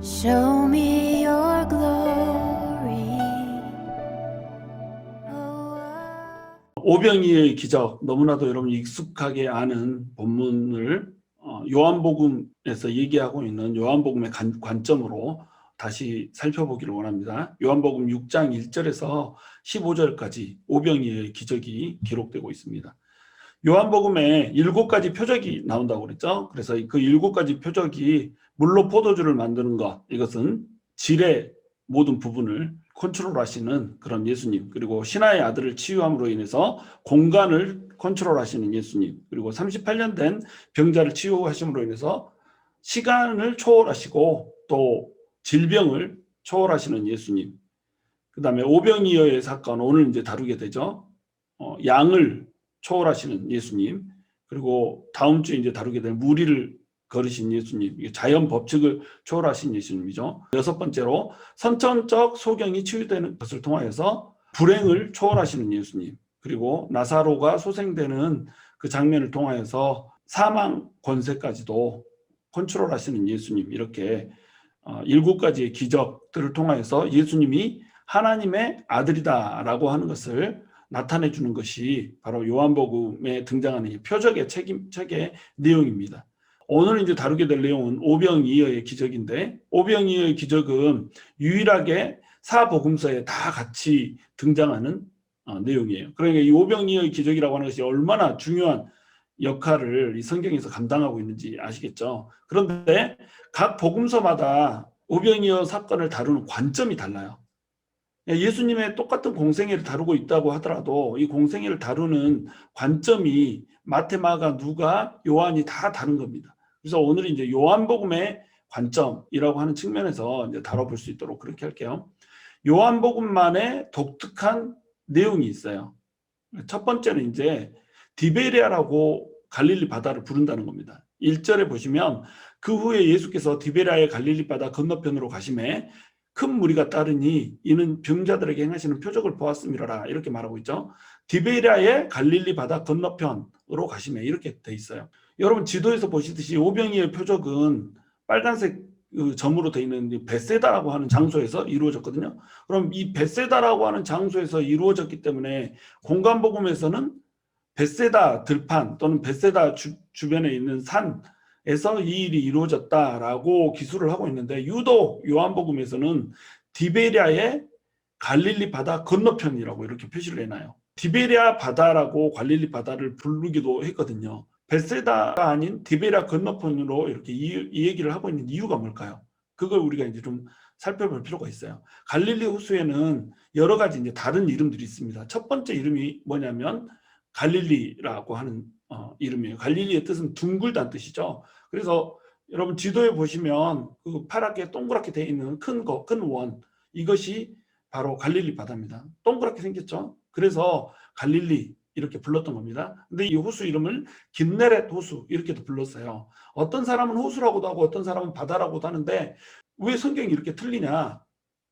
Show me your glory. 오병이의 기적, 너무나도 여러분이 익숙하게 아는 본문을 요한복음에서 얘기하고 있는 요한복음의 관점으로 다시 살펴보기를 원합니다. 요한복음 6장 1절에서 15절까지 오병이의 기적이 기록되고 있습니다. 요한복음에 7가지 표적이 나온다고 그랬죠. 그래서 그 7가지 표적이 물로 포도주를 만드는 것, 이것은 질의 모든 부분을 컨트롤하시는 그런 예수님, 그리고 신하의 아들을 치유함으로 인해서 공간을 컨트롤하시는 예수님, 그리고 38년 된 병자를 치유하심으로 인해서 시간을 초월하시고 또 질병을 초월하시는 예수님, 그 다음에 오병이어의 사건, 오늘 이제 다루게 되죠. 양을 초월하시는 예수님, 그리고 다음 주에 이제 다루게 될 무리를 걸으신 예수님, 자연 법칙을 초월하신 예수님이죠. 6번째로 선천적 소경이 치유되는 것을 통하여서 불행을 초월하시는 예수님, 그리고 나사로가 소생되는 그 장면을 통하여서 사망 권세까지도 컨트롤하시는 예수님, 이렇게 7가지의 기적들을 통하여서 예수님이 하나님의 아들이다라고 하는 것을 나타내 주는 것이 바로 요한복음에 등장하는 표적의 책의 내용입니다. 오늘 이제 다루게 될 내용은 오병이어의 기적인데, 오병이어의 기적은 유일하게 사복음서에 다 같이 등장하는 내용이에요. 그러니까 이 오병이어의 기적이라고 하는 것이 얼마나 중요한 역할을 이 성경에서 감당하고 있는지 아시겠죠? 그런데 각 복음서마다 오병이어 사건을 다루는 관점이 달라요. 예수님의 똑같은 공생애를 다루고 있다고 하더라도 이 공생애를 다루는 관점이 마태, 마가, 누가, 요한이 다 다른 겁니다. 그래서 오늘은 이제 요한복음의 관점이라고 하는 측면에서 이제 다뤄볼 수 있도록 그렇게 할게요. 요한복음만의 독특한 내용이 있어요. 첫 번째는 이제 디베리아라고 갈릴리 바다를 부른다는 겁니다. 1절에 보시면 그 후에 예수께서 디베리아의 갈릴리 바다 건너편으로 가심에 큰 무리가 따르니 이는 병자들에게 행하시는 표적을 보았음이로라, 이렇게 말하고 있죠. 디베리아의 갈릴리 바다 건너편으로 가심에, 이렇게 돼 있어요. 여러분 지도에서 보시듯이 오병이의 표적은 빨간색 점으로 돼 있는 베세다라고 하는 장소에서 이루어졌거든요. 그럼 이 베세다라고 하는 장소에서 이루어졌기 때문에 공간복음에서는 베세다 들판 또는 베세다 주변에 있는 산에서 이 일이 이루어졌다라고 기술을 하고 있는데, 유독 요한복음에서는 디베리아의 갈릴리 바다 건너편이라고 이렇게 표시를 해놔요. 디베리아 바다라고 갈릴리 바다를 부르기도 했거든요. 베세다가 아닌 디베리아 건너편으로 이렇게 이 얘기를 하고 있는 이유가 뭘까요? 그걸 우리가 이제 좀 살펴볼 필요가 있어요. 갈릴리 호수에는 여러 가지 이제 다른 이름들이 있습니다. 첫 번째 이름이 뭐냐면 갈릴리라고 하는 이름이에요. 갈릴리의 뜻은 둥글다는 뜻이죠. 그래서 여러분 지도에 보시면 그 파랗게 동그랗게 되어 있는 큰 원, 이것이 바로 갈릴리 바다입니다. 동그랗게 생겼죠. 그래서 갈릴리 이렇게 불렀던 겁니다. 근데 이 호수 이름을 긴네렛 호수 이렇게도 불렀어요. 어떤 사람은 호수라고도 하고 어떤 사람은 바다라고도 하는데 왜 성경이 이렇게 틀리냐,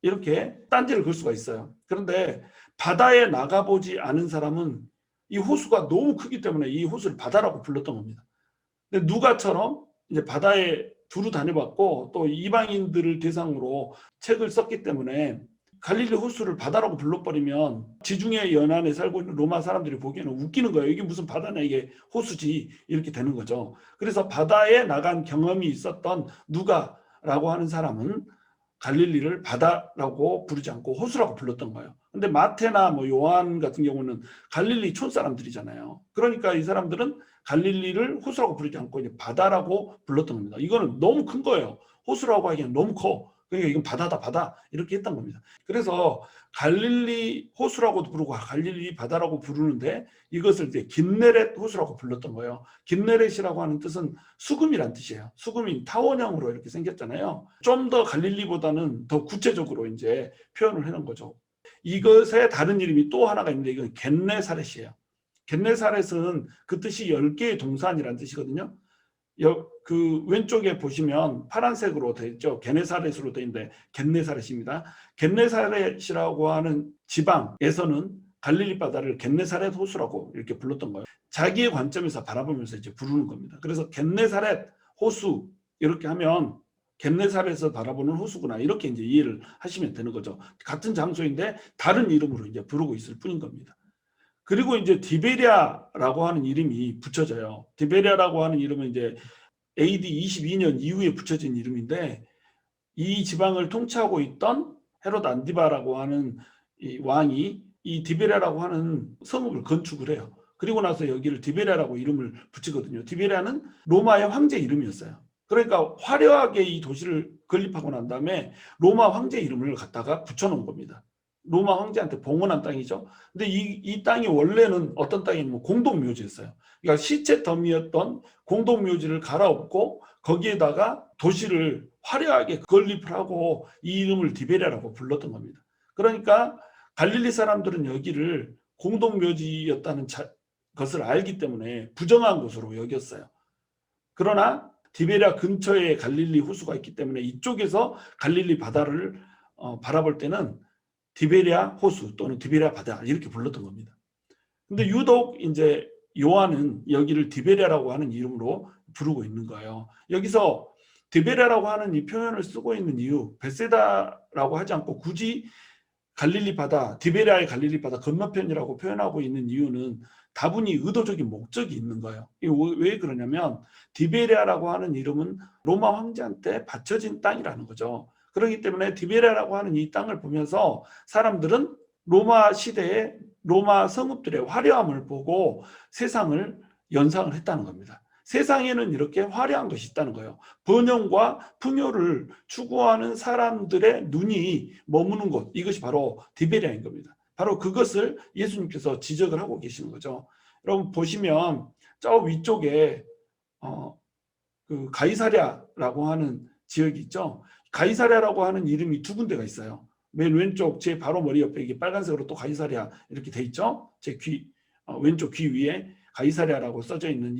이렇게 딴지를 걸 수가 있어요. 그런데 바다에 나가보지 않은 사람은 이 호수가 너무 크기 때문에 이 호수를 바다라고 불렀던 겁니다. 근데 누가처럼 이제 바다에 두루 다녀봤고 또 이방인들을 대상으로 책을 썼기 때문에 갈릴리 호수를 바다라고 불러버리면 지중해 연안에 살고 있는 로마 사람들이 보기에는 웃기는 거예요. 이게 무슨 바다냐, 이게 호수지, 이렇게 되는 거죠. 그래서 바다에 나간 경험이 있었던 누가라고 하는 사람은 갈릴리를 바다라고 부르지 않고 호수라고 불렀던 거예요. 근데 마태나 뭐 요한 같은 경우는 갈릴리 촌 사람들이잖아요. 그러니까 이 사람들은 갈릴리를 호수라고 부르지 않고 이제 바다라고 불렀던 겁니다. 이거는 너무 큰 거예요. 호수라고 하기엔 너무 커. 그러니까 이건 바다다, 바다, 이렇게 했던 겁니다. 그래서 갈릴리 호수라고도 부르고 갈릴리 바다라고 부르는데 이것을 이제 긴네렛 호수라고 불렀던 거예요. 긴네렛이라고 하는 뜻은 수금이란 뜻이에요. 수금이 타원형으로 이렇게 생겼잖아요. 좀 더 갈릴리보다는 더 구체적으로 이제 표현을 해놓은 거죠. 이것의 다른 이름이 또 하나가 있는데 이건 겟네사렛이에요. 겟네사렛은 그 뜻이 10개의 동산이라는 뜻이거든요. 그 왼쪽에 보시면 파란색으로 되어 있죠. 게네사렛으로 되어 있는데 겟네사렛입니다. 겟네사렛이라고 하는 지방에서는 갈릴리 바다를 겟네사렛 호수라고 이렇게 불렀던 거예요. 자기의 관점에서 바라보면서 이제 부르는 겁니다. 그래서 겟네사렛 호수 이렇게 하면 겟네살에서 바라보는 호수구나, 이렇게 이제 이해를 하시면 되는 거죠. 같은 장소인데 다른 이름으로 이제 부르고 있을 뿐인 겁니다. 그리고 이제 디베리아라고 하는 이름이 붙여져요. 디베리아라고 하는 이름은 이제 AD 22년 이후에 붙여진 이름인데, 이 지방을 통치하고 있던 헤롯 안디바라고 하는 이 왕이 이 디베리아라고 하는 성읍을 건축을 해요. 그리고 나서 여기를 디베리아라고 이름을 붙이거든요. 디베리아는 로마의 황제 이름이었어요. 그러니까 화려하게 이 도시를 건립하고 난 다음에 로마 황제 이름을 갖다가 붙여놓은 겁니다. 로마 황제한테 봉헌한 땅이죠. 근데 이 땅이 원래는 어떤 땅이냐면 공동묘지였어요. 그러니까 시체 더미였던 공동묘지를 갈아엎고 거기에다가 도시를 화려하게 건립을 하고 이 이름을 디베리아라고 불렀던 겁니다. 그러니까 갈릴리 사람들은 여기를 공동묘지였다는 것을 알기 때문에 부정한 곳으로 여겼어요. 그러나 디베리아 근처에 갈릴리 호수가 있기 때문에 이쪽에서 갈릴리 바다를 바라볼 때는 디베리아 호수 또는 디베리아 바다 이렇게 불렀던 겁니다. 근데 유독 이제 요한은 여기를 디베리아라고 하는 이름으로 부르고 있는 거예요. 여기서 디베리아라고 하는 이 표현을 쓰고 있는 이유, 베세다라고 하지 않고 굳이 갈릴리 바다, 디베리아의 갈릴리 바다 건너편이라고 표현하고 있는 이유는 다분히 의도적인 목적이 있는 거예요. 왜 그러냐면 디베리아라고 하는 이름은 로마 황제한테 바쳐진 땅이라는 거죠. 그렇기 때문에 디베리아라고 하는 이 땅을 보면서 사람들은 로마 시대의 로마 성읍들의 화려함을 보고 세상을 연상을 했다는 겁니다. 세상에는 이렇게 화려한 것이 있다는 거예요. 번영과 풍요를 추구하는 사람들의 눈이 머무는 곳, 이것이 바로 디베리아인 겁니다. 바로 그것을 예수님께서 지적을 하고 계시는 거죠. 여러분 보시면 저 위쪽에 그 가이사랴라고 하는 지역이 있죠. 가이사랴라고 하는 이름이 두 군데가 있어요. 맨 왼쪽 제 바로 머리 옆에 이게 빨간색으로 또 가이사랴 이렇게 돼 있죠. 제 귀 왼쪽 귀 위에 가이사랴라고 써져 있는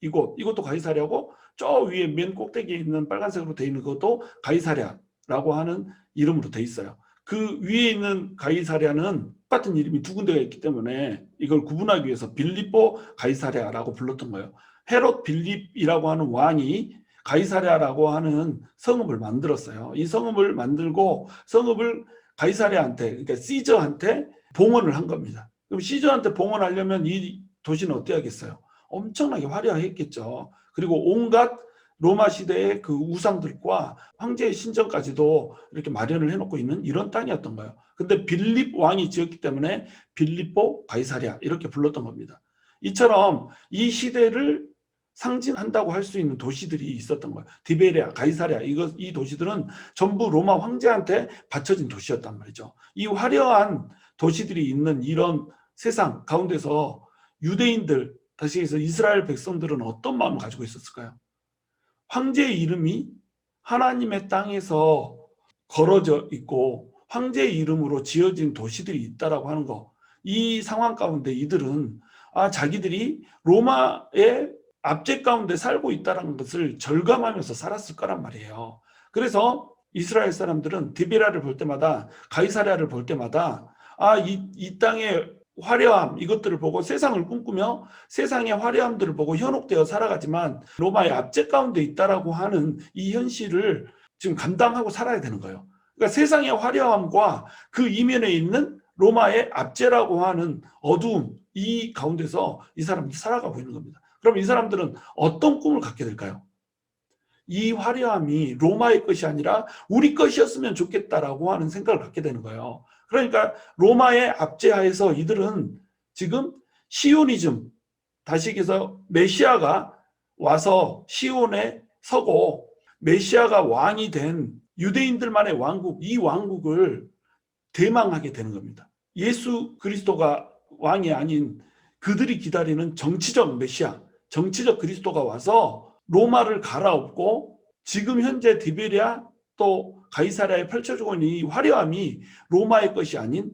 이것도 가이사랴고, 저 위에 맨 꼭대기에 있는 빨간색으로 돼 있는 것도 가이사랴라고 하는 이름으로 돼 있어요. 그 위에 있는 가이사랴는 똑같은 이름이 두 군데가 있기 때문에 이걸 구분하기 위해서 빌립보 가이사랴라고 불렀던 거예요. 헤롯 빌립이라고 하는 왕이 가이사랴라고 하는 성읍을 만들었어요. 이 성읍을 만들고 성읍을 가이사랴한테, 그러니까 시저한테 봉헌을 한 겁니다. 그럼 시저한테 봉헌하려면 이 도시는 어떻게 하겠어요? 엄청나게 화려했겠죠. 그리고 온갖 로마 시대의 그 우상들과 황제의 신전까지도 이렇게 마련을 해놓고 있는 이런 땅이었던 거예요. 근데 빌립 왕이 지었기 때문에 빌립보 가이사랴 이렇게 불렀던 겁니다. 이처럼 이 시대를 상징한다고 할 수 있는 도시들이 있었던 거예요. 디베리아, 가이사랴, 이 도시들은 전부 로마 황제한테 바쳐진 도시였단 말이죠. 이 화려한 도시들이 있는 이런 세상 가운데서 유대인들, 다시 해서 이스라엘 백성들은 어떤 마음을 가지고 있었을까요? 황제의 이름이 하나님의 땅에서 걸어져 있고 황제의 이름으로 지어진 도시들이 있다라고 하는 거, 이 상황 가운데 이들은 자기들이 로마의 압제 가운데 살고 있다는 것을 절감하면서 살았을 거란 말이에요. 그래서 이스라엘 사람들은 디베라를 볼 때마다, 가이사랴를 볼 때마다 이 땅의 화려함, 이것들을 보고 세상을 꿈꾸며 세상의 화려함들을 보고 현혹되어 살아가지만 로마의 압제 가운데 있다라고 하는 이 현실을 지금 감당하고 살아야 되는 거예요. 그러니까 세상의 화려함과 그 이면에 있는 로마의 압제라고 하는 어두움, 이 가운데서 이 사람들이 살아가고 있는 겁니다. 그럼 이 사람들은 어떤 꿈을 갖게 될까요? 이 화려함이 로마의 것이 아니라 우리 것이었으면 좋겠다라고 하는 생각을 갖게 되는 거예요. 그러니까 로마의 압제하에서 이들은 지금 시오니즘, 다시 얘기해서 메시아가 와서 시온에 서고 메시아가 왕이 된 유대인들만의 왕국, 이 왕국을 대망하게 되는 겁니다. 예수 그리스도가 왕이 아닌 그들이 기다리는 정치적 메시아, 정치적 그리스도가 와서 로마를 갈아엎고 지금 현재 디베리아 또 가이사랴에 펼쳐지고 있는 이 화려함이 로마의 것이 아닌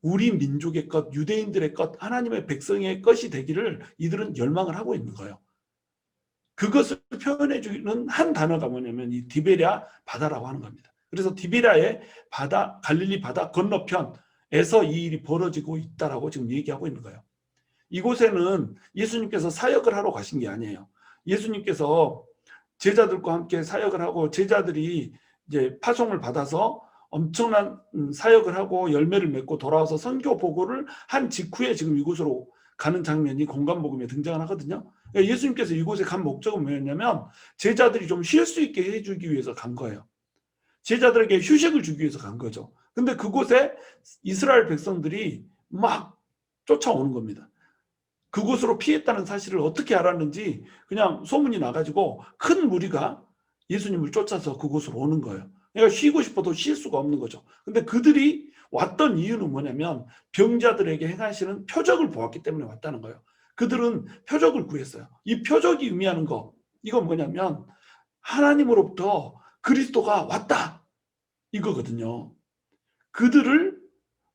우리 민족의 것, 유대인들의 것, 하나님의 백성의 것이 되기를 이들은 열망을 하고 있는 거예요. 그것을 표현해주는 한 단어가 뭐냐면 이 디베리아 바다라고 하는 겁니다. 그래서 디베리아의 바다, 갈릴리 바다 건너편에서 이 일이 벌어지고 있다라고 지금 얘기하고 있는 거예요. 이곳에는 예수님께서 사역을 하러 가신 게 아니에요. 예수님께서 제자들과 함께 사역을 하고 제자들이 이제 파송을 받아서 엄청난 사역을 하고 열매를 맺고 돌아와서 선교 보고를 한 직후에 지금 이곳으로 가는 장면이 공간복음에 등장을 하거든요. 예수님께서 이곳에 간 목적은 뭐였냐면 제자들이 좀 쉴 수 있게 해주기 위해서 간 거예요. 제자들에게 휴식을 주기 위해서 간 거죠. 근데 그곳에 이스라엘 백성들이 막 쫓아오는 겁니다. 그곳으로 피했다는 사실을 어떻게 알았는지 그냥 소문이 나가지고 큰 무리가 예수님을 쫓아서 그곳으로 오는 거예요. 그러니까 쉬고 싶어도 쉴 수가 없는 거죠. 근데 그들이 왔던 이유는 뭐냐면 병자들에게 행하시는 표적을 보았기 때문에 왔다는 거예요. 그들은 표적을 구했어요. 이 표적이 의미하는 거, 이건 뭐냐면 하나님으로부터 그리스도가 왔다, 이거거든요. 그들을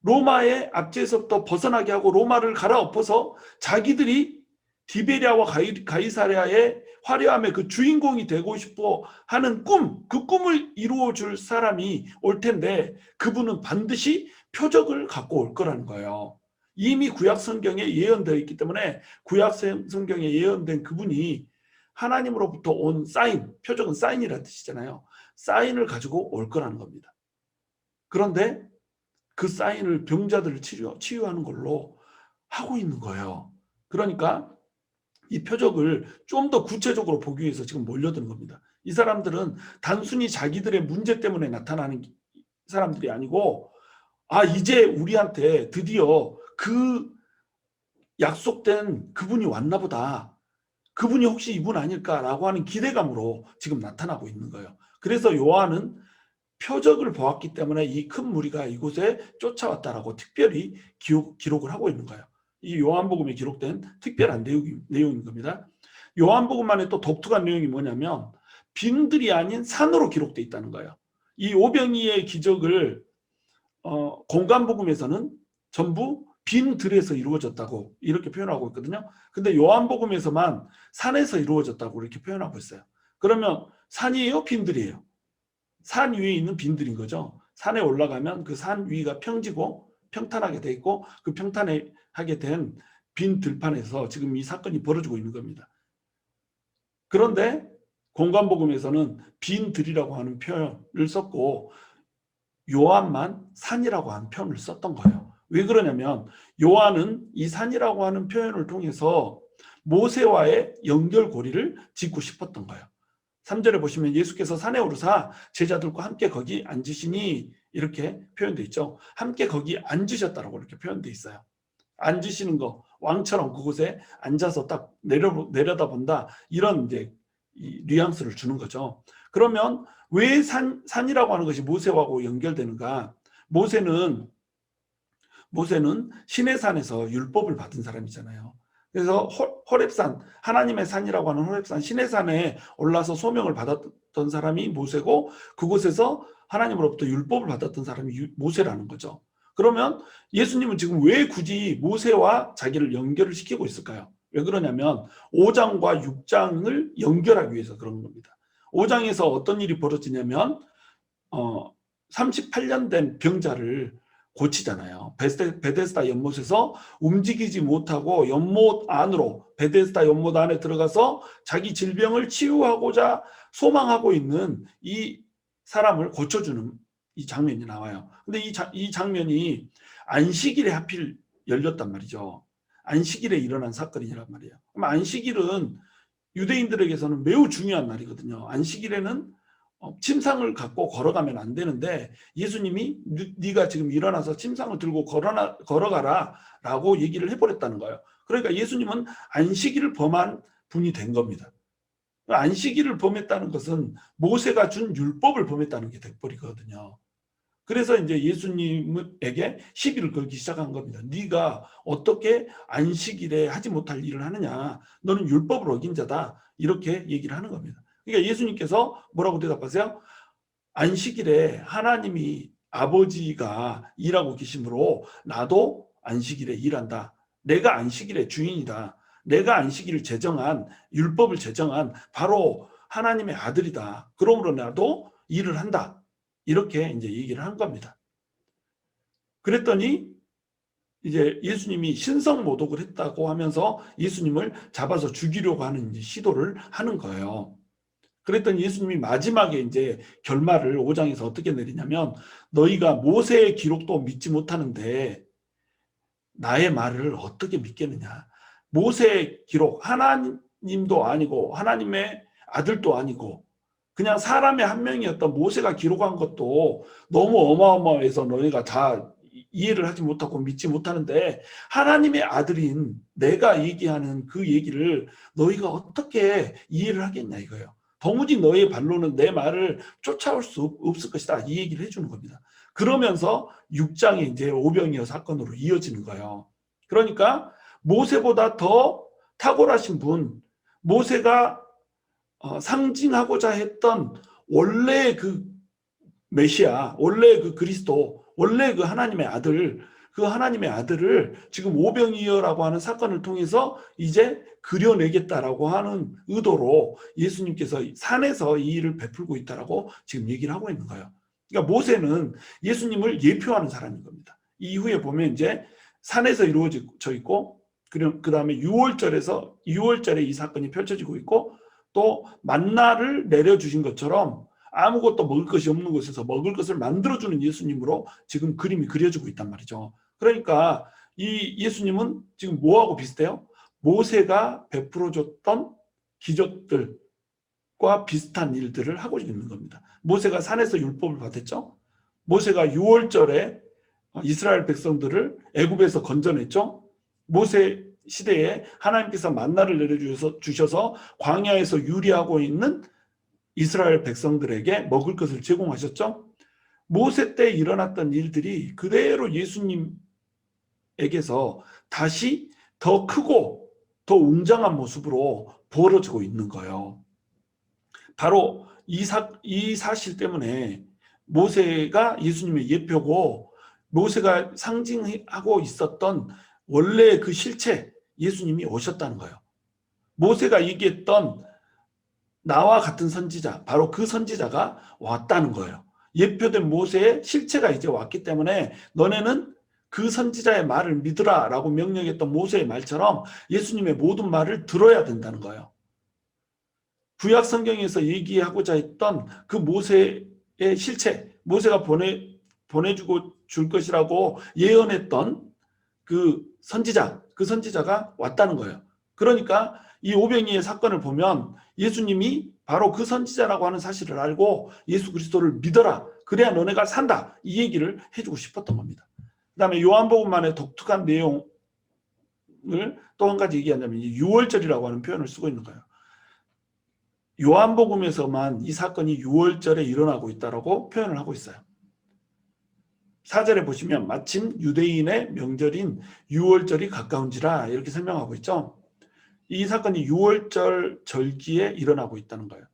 로마의 압제에서부터 벗어나게 하고 로마를 갈아엎어서 자기들이 디베리아와 가이사랴의 화려함의 그 주인공이 되고 싶어 하는 꿈, 그 꿈을 이루어 줄 사람이 올 텐데 그분은 반드시 표적을 갖고 올 거라는 거예요. 이미 구약 성경에 예언되어 있기 때문에 구약 성경에 예언된 그분이 하나님으로부터 온 사인, 표적은 사인이라는 뜻이잖아요. 사인을 가지고 올 거라는 겁니다. 그런데 그 사인을 병자들을 치유하는 걸로 하고 있는 거예요. 그러니까 이 표적을 좀 더 구체적으로 보기 위해서 지금 몰려드는 겁니다. 이 사람들은 단순히 자기들의 문제 때문에 나타나는 사람들이 아니고, 아, 이제 우리한테 드디어 그 약속된 그분이 왔나 보다, 그분이 혹시 이분 아닐까라고 하는 기대감으로 지금 나타나고 있는 거예요. 그래서 요한은 표적을 보았기 때문에 이 큰 무리가 이곳에 쫓아왔다라고 특별히 기록을 하고 있는 거예요. 이 요한복음에 기록된 특별한 내용인 겁니다. 요한복음만의 또 독특한 내용이 뭐냐면 빙들이 아닌 산으로 기록되어 있다는 거예요. 이 오병이의 기적을 공간복음에서는 전부 빈 들에서 이루어졌다고 이렇게 표현하고 있거든요. 근데 요한복음에서만 산에서 이루어졌다고 이렇게 표현하고 있어요. 그러면 산이에요? 빈들이에요? 산 위에 있는 빈들인 거죠. 산에 올라가면 그 산 위가 평지고 평탄하게 돼 있고 그 평탄하게 된 빈 들판에서 지금 이 사건이 벌어지고 있는 겁니다. 그런데 공간복음에서는 빈 들이라고 하는 표현을 썼고 요한만 산이라고 하는 표현을 썼던 거예요. 왜 그러냐면 요한은 이 산이라고 하는 표현을 통해서 모세와의 연결고리를 짓고 싶었던 거예요. 3절에 보시면 예수께서 산에 오르사 제자들과 함께 거기 앉으시니 이렇게 표현되어 있죠. 함께 거기 앉으셨다라고 이렇게 표현되어 있어요. 앉으시는 거, 왕처럼 그곳에 앉아서 딱 내려다본다, 이런 이제 이 뉘앙스를 주는 거죠. 그러면 왜 산이라고 하는 것이 모세하고 연결되는가? 모세는 시내산에서 율법을 받은 사람이잖아요. 그래서 호렙산, 하나님의 산이라고 하는 호렙산, 시내산에 올라서 소명을 받았던 사람이 모세고 그곳에서 하나님으로부터 율법을 받았던 사람이 모세라는 거죠. 그러면 예수님은 지금 왜 굳이 모세와 자기를 연결을 시키고 있을까요? 왜 그러냐면 5장과 6장을 연결하기 위해서 그런 겁니다. 5장에서 어떤 일이 벌어지냐면 38년 된 병자를 고치잖아요. 베데스다 연못에서 움직이지 못하고 연못 안으로, 베데스다 연못 안에 들어가서 자기 질병을 치유하고자 소망하고 있는 이 사람을 고쳐주는 이 장면이 나와요. 근데 이 장면이 안식일에 하필 열렸단 말이죠. 안식일에 일어난 사건이란 말이에요. 그럼 안식일은 유대인들에게서는 매우 중요한 날이거든요. 안식일에는 침상을 갖고 걸어가면 안 되는데 예수님이 네가 지금 일어나서 침상을 들고 걸어가라 라고 얘기를 해버렸다는 거예요. 그러니까 예수님은 안식일을 범한 분이 된 겁니다. 안식일을 범했다는 것은 모세가 준 율법을 범했다는 게 돼버리거든요. 그래서 이제 예수님에게 시비를 걸기 시작한 겁니다. 네가 어떻게 안식일에 하지 못할 일을 하느냐, 너는 율법을 어긴 자다, 이렇게 얘기를 하는 겁니다. 그러니까 예수님께서 뭐라고 대답하세요? 안식일에 하나님이 아버지가 일하고 계시므로 나도 안식일에 일한다. 내가 안식일의 주인이다. 내가 안식일을 제정한, 율법을 제정한 바로 하나님의 아들이다. 그러므로 나도 일을 한다. 이렇게 이제 얘기를 한 겁니다. 그랬더니 이제 예수님이 신성모독을 했다고 하면서 예수님을 잡아서 죽이려고 하는 시도를 하는 거예요. 그랬더니 예수님이 마지막에 이제 결말을 5장에서 어떻게 내리냐면 너희가 모세의 기록도 믿지 못하는데 나의 말을 어떻게 믿겠느냐. 모세의 기록, 하나님도 아니고 하나님의 아들도 아니고 그냥 사람의 한 명이었던 모세가 기록한 것도 너무 어마어마해서 너희가 다 이해를 하지 못하고 믿지 못하는데 없하나님의 아들인 내가 얘기하는 그 얘기를 너희가 어떻게 이해를 하겠냐 이거예요. 도무지 너의 발로는 내 말을 쫓아올 수 없을 것이다. 이 얘기를 해주는 겁니다. 그러면서 6장에 이제 오병이어 사건으로 이어지는 거예요. 그러니까 모세보다 더 탁월하신 분, 모세가 상징하고자 했던 원래 그 메시아, 원래 그 그리스도, 원래 그 하나님의 아들, 그 하나님의 아들을 지금 오병이어라고 하는 사건을 통해서 이제 그려내겠다라고 하는 의도로 예수님께서 산에서 이 일을 베풀고 있다라고 지금 얘기를 하고 있는 거예요. 그러니까 모세는 예수님을 예표하는 사람인 겁니다. 이후에 보면 이제 산에서 이루어져 있고, 그 다음에 6월절에 이 사건이 펼쳐지고 있고, 또 만나를 내려주신 것처럼 아무것도 먹을 것이 없는 곳에서 먹을 것을 만들어주는 예수님으로 지금 그림이 그려지고 있단 말이죠. 그러니까 이 예수님은 지금 뭐하고 비슷해요? 모세가 베풀어줬던 기적들과 비슷한 일들을 하고 있는 겁니다. 모세가 산에서 율법을 받았죠. 모세가 6월절에 이스라엘 백성들을 애굽에서 건져냈죠. 모세 시대에 하나님께서 만나를 내려주셔서 광야에서 유리하고 있는 이스라엘 백성들에게 먹을 것을 제공하셨죠. 모세 때 일어났던 일들이 그대로 예수님에게서 다시 더 크고 더 웅장한 모습으로 벌어지고 있는 거예요. 바로 이 사실 때문에 모세가 예수님의 예표고 모세가 상징하고 있었던 원래 그 실체 예수님이 오셨다는 거예요. 모세가 얘기했던 나와 같은 선지자, 바로 그 선지자가 왔다는 거예요. 예표된 모세의 실체가 이제 왔기 때문에 너네는 그 선지자의 말을 믿으라 라고 명령했던 모세의 말처럼 예수님의 모든 말을 들어야 된다는 거예요. 구약 성경에서 얘기하고자 했던 그 모세의 실체, 모세가 보내주고 줄 것이라고 예언했던 그 선지자가 왔다는 거예요. 그러니까 이 오병이의 사건을 보면 예수님이 바로 그 선지자라고 하는 사실을 알고 예수 그리스도를 믿어라. 그래야 너네가 산다. 이 얘기를 해주고 싶었던 겁니다. 그 다음에 요한복음만의 독특한 내용을 또 한 가지 얘기하자면 6월절이라고 하는 표현을 쓰고 있는 거예요. 요한복음에서만 이 사건이 6월절에 일어나고 있다고 표현을 하고 있어요. 4절에 보시면 마침 유대인의 명절인 6월절이 가까운지라 이렇게 설명하고 있죠. 이 사건이 6월절 절기에 일어나고 있다는 거예요.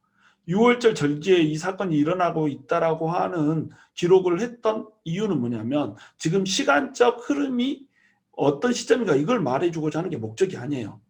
6월절 절기에 이 사건이 일어나고 있다라고 하는 기록을 했던 이유는 뭐냐면 지금 시간적 흐름이 어떤 시점인가 이걸 말해주고자 하는 게 목적이 아니에요.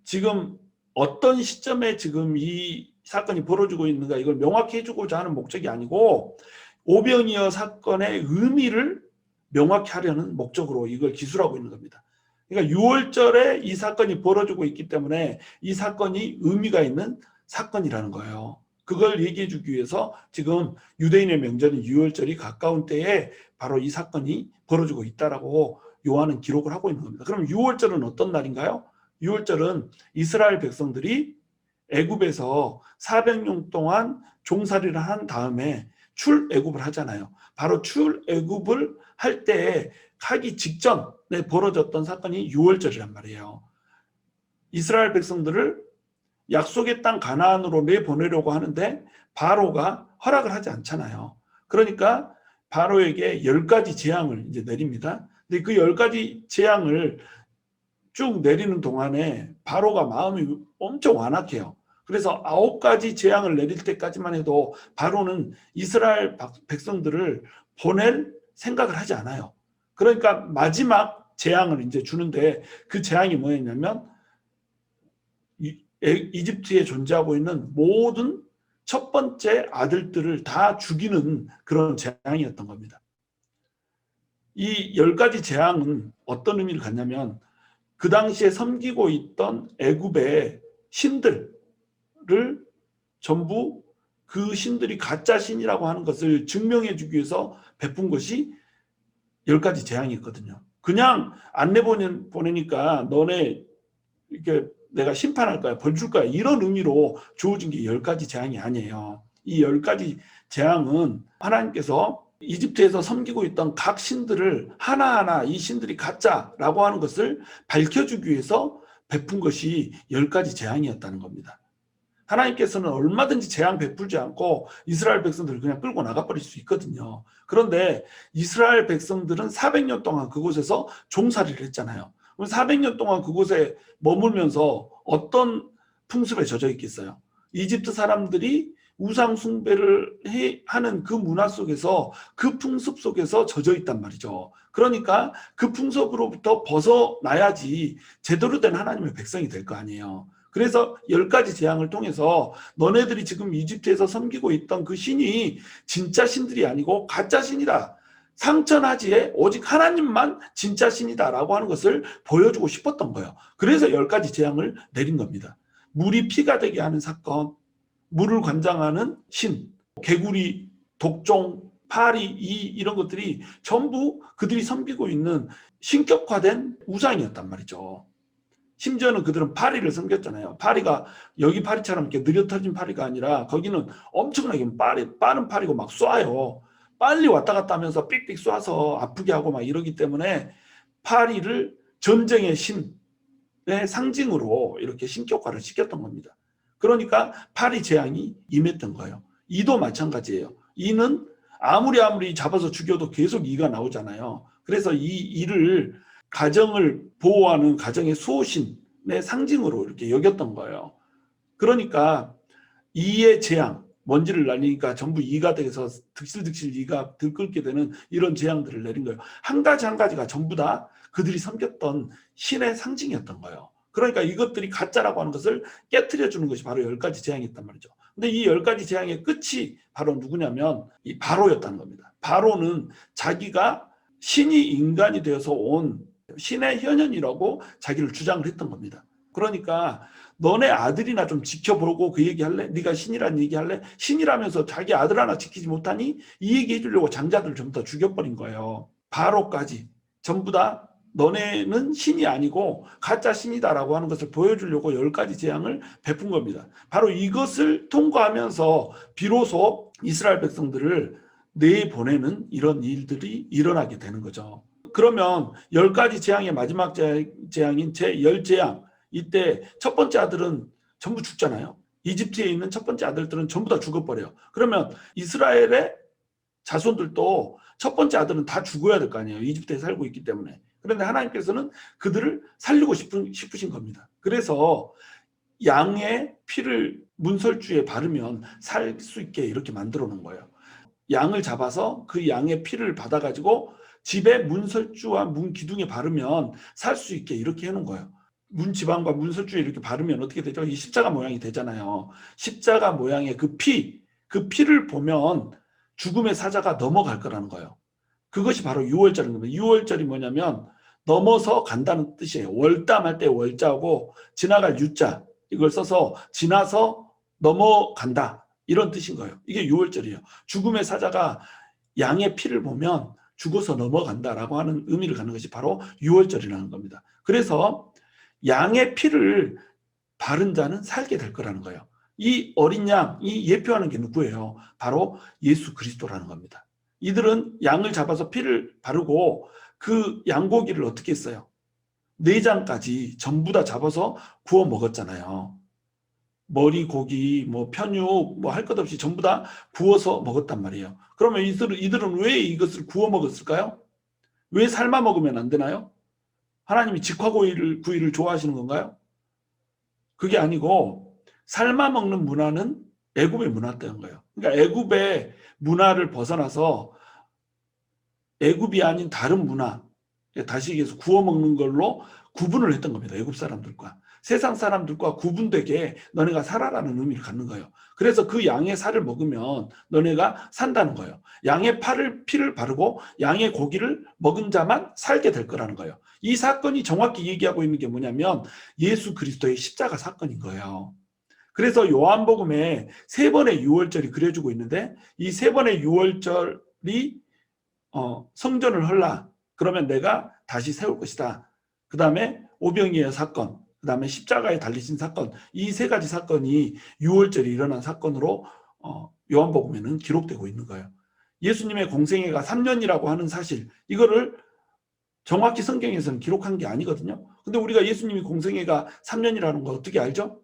지금 어떤 시점에 지금 이 사건이 벌어지고 있는가 이걸 명확히 해주고자 하는 목적이 아니고 오병이어 사건의 의미를 명확히 하려는 목적으로 이걸 기술하고 있는 겁니다. 그러니까 6월절에 이 사건이 벌어지고 있기 때문에 이 사건이 의미가 있는 사건이라는 거예요. 그걸 얘기해 주기 위해서 지금 유대인의 명절인 6월절이 가까운 때에 바로 이 사건이 벌어지고 있다라고 요한은 기록을 하고 있는 겁니다. 그럼 6월절은 어떤 날인가요? 6월절은 이스라엘 백성들이 애굽에서 400년 동안 종살이를 한 다음에 출애굽을 하잖아요. 바로 출애굽을 할 때 하기 직전에 벌어졌던 사건이 6월절이란 말이에요. 이스라엘 백성들을 약속의 땅 가나안으로 내보내려고 하는데 바로가 허락을 하지 않잖아요. 그러니까 바로에게 10가지 재앙을 이제 내립니다. 근데 그 10가지 재앙을 쭉 내리는 동안에 바로가 마음이 엄청 완악해요. 그래서 9가지 재앙을 내릴 때까지만 해도 바로는 이스라엘 백성들을 보낼 생각을 하지 않아요. 그러니까 마지막 재앙을 이제 주는데 그 재앙이 뭐였냐면 이집트에 존재하고 있는 모든 첫 번째 아들들을 다 죽이는 그런 재앙이었던 겁니다. 이 10가지 재앙은 어떤 의미를 갖냐면 그 당시에 섬기고 있던 애굽의 신들을 전부 그 신들이 가짜 신이라고 하는 것을 증명해 주기 위해서 베푼 것이 10가지 재앙이었거든요. 그냥 안내 보내니까 너네 이렇게 내가 심판할 거야, 벌 줄 거야, 이런 의미로 주어진 게 10가지 재앙이 아니에요. 이 10가지 재앙은 하나님께서 이집트에서 섬기고 있던 각 신들을 하나하나 이 신들이 가짜라고 하는 것을 밝혀주기 위해서 베푼 것이 10가지 재앙이었다는 겁니다. 하나님께서는 얼마든지 재앙 베풀지 않고 이스라엘 백성들을 그냥 끌고 나가버릴 수 있거든요. 그런데 이스라엘 백성들은 400년 동안 그곳에서 종살이를 했잖아요. 400년 동안 그곳에 머물면서 어떤 풍습에 젖어 있겠어요? 이집트 사람들이 우상 숭배를 하는 그 문화 속에서, 그 풍습 속에서 젖어 있단 말이죠. 그러니까 그 풍습으로부터 벗어나야지 제대로 된 하나님의 백성이 될 거 아니에요. 그래서 10가지 재앙을 통해서 너네들이 지금 이집트에서 섬기고 있던 그 신이 진짜 신들이 아니고 가짜 신이다, 상천하지에 오직 하나님만 진짜 신이다라고 하는 것을 보여주고 싶었던 거예요. 그래서 10가지 재앙을 내린 겁니다. 물이 피가 되게 하는 사건, 물을 관장하는 신, 개구리, 독종, 파리, 이런 것들이 전부 그들이 섬기고 있는 신격화된 우상이었단 말이죠. 심지어는 그들은 파리를 섬겼잖아요. 파리가 여기 파리처럼 이렇게 느려터진 파리가 아니라 거기는 엄청나게 빠른 파리고 막 쏴요. 빨리 왔다 갔다 하면서 삑삑 쏴서 아프게 하고 막 이러기 때문에 파리를 전쟁의 신의 상징으로 이렇게 신격화를 시켰던 겁니다. 그러니까 파리 재앙이 임했던 거예요. 이도 마찬가지예요. 이는 아무리 잡아서 죽여도 계속 이가 나오잖아요. 그래서 이를 가정을 보호하는 가정의 수호신의 상징으로 이렇게 여겼던 거예요. 그러니까 이의 재앙, 먼지를 날리니까 전부 이가 돼서 득실득실 이가 들끓게 되는 이런 재앙들을 내린 거예요. 한 가지 한 가지가 전부 다 그들이 섬겼던 신의 상징이었던 거예요. 그러니까 이것들이 가짜라고 하는 것을 깨트려 주는 것이 바로 10가지 재앙이었단 말이죠. 근데 이 10가지 재앙의 끝이 바로 누구냐면 이 바로였다는 겁니다. 바로는 자기가 신이 인간이 되어서 온 신의 현현이라고 자기를 주장을 했던 겁니다. 그러니까 너네 아들이나 좀 지켜보고 그 얘기할래? 네가 신이라는 얘기할래? 신이라면서 자기 아들 하나 지키지 못하니? 이 얘기 해주려고 장자들 전부 다 죽여버린 거예요. 바로까지 전부 다 너네는 신이 아니고 가짜 신이다라고 하는 것을 보여주려고 10가지 재앙을 베푼 겁니다. 바로 이것을 통과하면서 비로소 이스라엘 백성들을 내보내는 이런 일들이 일어나게 되는 거죠. 그러면 10가지 재앙의 마지막 재앙인 제10재앙, 이때 첫 번째 아들은 전부 죽잖아요. 이집트에 있는 첫 번째 아들들은 전부 다 죽어버려요. 그러면 이스라엘의 자손들도 첫 번째 아들은 다 죽어야 될 거 아니에요. 이집트에 살고 있기 때문에. 그런데 하나님께서는 그들을 살리고 싶으신 겁니다. 그래서 양의 피를 문설주에 바르면 살 수 있게 이렇게 만들어 놓은 거예요. 양을 잡아서 그 양의 피를 받아가지고 집에 문설주와 문기둥에 바르면 살 수 있게 이렇게 해놓은 거예요. 문지방과 문설주에 이렇게 바르면 어떻게 되죠? 이 십자가 모양이 되잖아요. 십자가 모양의 그 피를 보면 죽음의 사자가 넘어갈 거라는 거예요. 그것이 바로 유월절인 겁니다. 유월절이 뭐냐면 넘어서 간다는 뜻이에요. 월담할 때 월자고 지나갈 유자, 이걸 써서 지나서 넘어간다, 이런 뜻인 거예요. 이게 유월절이에요. 죽음의 사자가 양의 피를 보면 죽어서 넘어간다라고 하는 의미를 갖는 것이 바로 유월절이라는 겁니다. 그래서 양의 피를 바른 자는 살게 될 거라는 거예요. 이 어린 양이 예표하는 게 누구예요? 바로 예수 그리스도라는 겁니다. 이들은 양을 잡아서 피를 바르고 그 양고기를 어떻게 했어요? 내장까지 전부 다 잡아서 구워 먹었잖아요. 머리, 고기, 편육, 할 것 없이 전부 다 구워서 먹었단 말이에요. 그러면 이들은 왜 이것을 구워 먹었을까요? 왜 삶아 먹으면 안 되나요? 하나님이 직화구이를 좋아하시는 건가요? 그게 아니고 삶아 먹는 문화는 애굽의 문화였던 거예요. 그러니까 애굽의 문화를 벗어나서 애굽이 아닌 다른 문화, 다시 얘기해서 구워 먹는 걸로 구분을 했던 겁니다. 애굽 사람들과 세상 사람들과 구분되게 너네가 살아라는 의미를 갖는 거예요. 그래서 그 양의 살을 먹으면 너네가 산다는 거예요. 양의 피를 바르고 양의 고기를 먹은 자만 살게 될 거라는 거예요. 이 사건이 정확히 얘기하고 있는 게 뭐냐면 예수 그리스도의 십자가 사건인 거예요. 그래서 요한복음에 세 번의 유월절이 그려지고 있는데 이 세 번의 유월절이 성전을 헐라. 그러면 내가 다시 세울 것이다. 그 다음에 오병이어 사건, 그 다음에 십자가에 달리신 사건, 이 세 가지 사건이 유월절이 일어난 사건으로 요한복음에는 기록되고 있는 거예요. 예수님의 공생애가 3년이라고 하는 사실, 이거를 정확히 성경에서는 기록한 게 아니거든요. 근데 우리가 예수님이 공생애가 3년이라는 거 어떻게 알죠?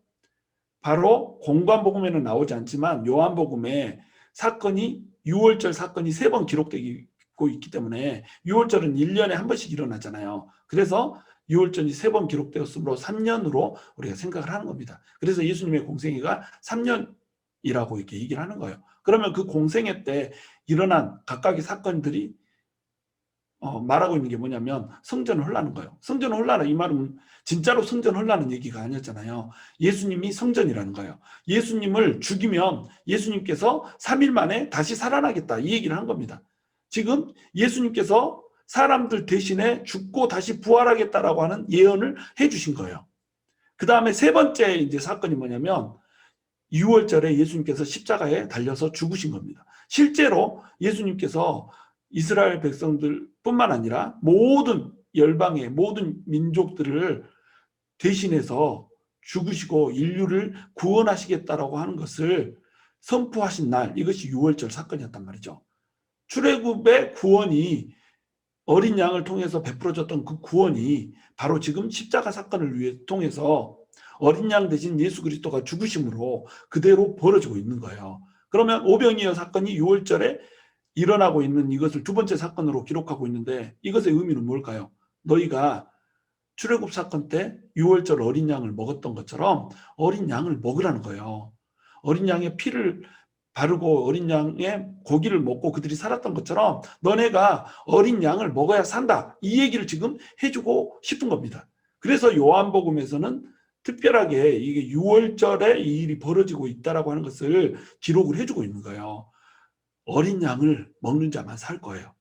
바로 공관복음에는 나오지 않지만 요한복음에 사건이 유월절 사건이 3번 기록되고 있기 때문에 유월절은 1년에 한 번씩 일어나잖아요. 그래서 유월절이 3번 기록되었으므로 3년으로 우리가 생각을 하는 겁니다. 그래서 예수님의 공생애가 3년이라고 이렇게 얘기를 하는 거예요. 그러면 그 공생애 때 일어난 각각의 사건들이 말하고 있는 게 뭐냐면 성전을 헐라는 거예요. 성전을 헐라라, 이 말은 진짜로 성전 헐라는 얘기가 아니었잖아요. 예수님이 성전이라는 거예요. 예수님을 죽이면 예수님께서 3일 만에 다시 살아나겠다, 이 얘기를 한 겁니다. 지금 예수님께서 사람들 대신에 죽고 다시 부활하겠다라고 하는 예언을 해주신 거예요. 그 다음에 세 번째 이제 사건이 뭐냐면 유월절에 예수님께서 십자가에 달려서 죽으신 겁니다. 실제로 예수님께서 이스라엘 백성들뿐만 아니라 모든 열방의 모든 민족들을 대신해서 죽으시고 인류를 구원하시겠다라고 하는 것을 선포하신 날, 이것이 유월절 사건이었단 말이죠. 출애굽의 구원이 어린 양을 통해서 베풀어졌던 그 구원이 바로 지금 십자가 사건을 통해서 어린 양 대신 예수 그리스도가 죽으심으로 그대로 벌어지고 있는 거예요. 그러면 오병이어 사건이 유월절에 일어나고 있는 이것을 두 번째 사건으로 기록하고 있는데 이것의 의미는 뭘까요? 너희가 출애굽 사건 때 유월절 어린 양을 먹었던 것처럼 어린 양을 먹으라는 거예요. 어린 양의 피를 바르고 어린 양의 고기를 먹고 그들이 살았던 것처럼 너네가 어린 양을 먹어야 산다, 이 얘기를 지금 해주고 싶은 겁니다. 그래서 요한복음에서는 특별하게 이게 유월절에 이 일이 벌어지고 있다라고 하는 것을 기록을 해주고 있는 거예요. 어린 양을 먹는 자만 살 거예요.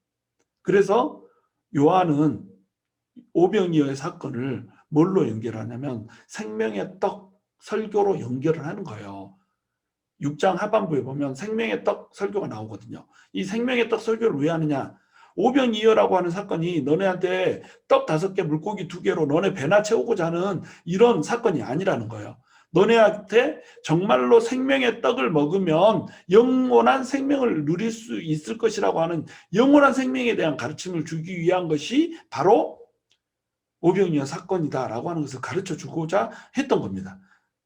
그래서 요한은 오병이어의 사건을 뭘로 연결하냐면 생명의 떡 설교로 연결을 하는 거예요. 6장 하반부에 보면 생명의 떡 설교가 나오거든요. 이 생명의 떡 설교를 왜 하느냐? 오병이어라고 하는 사건이 너네한테 떡 5개 물고기 2개로 너네 배나 채우고자 하는 이런 사건이 아니라는 거예요. 너네한테 정말로 생명의 떡을 먹으면 영원한 생명을 누릴 수 있을 것이라고 하는 영원한 생명에 대한 가르침을 주기 위한 것이 바로 오병이어 사건이다라고 하는 것을 가르쳐 주고자 했던 겁니다.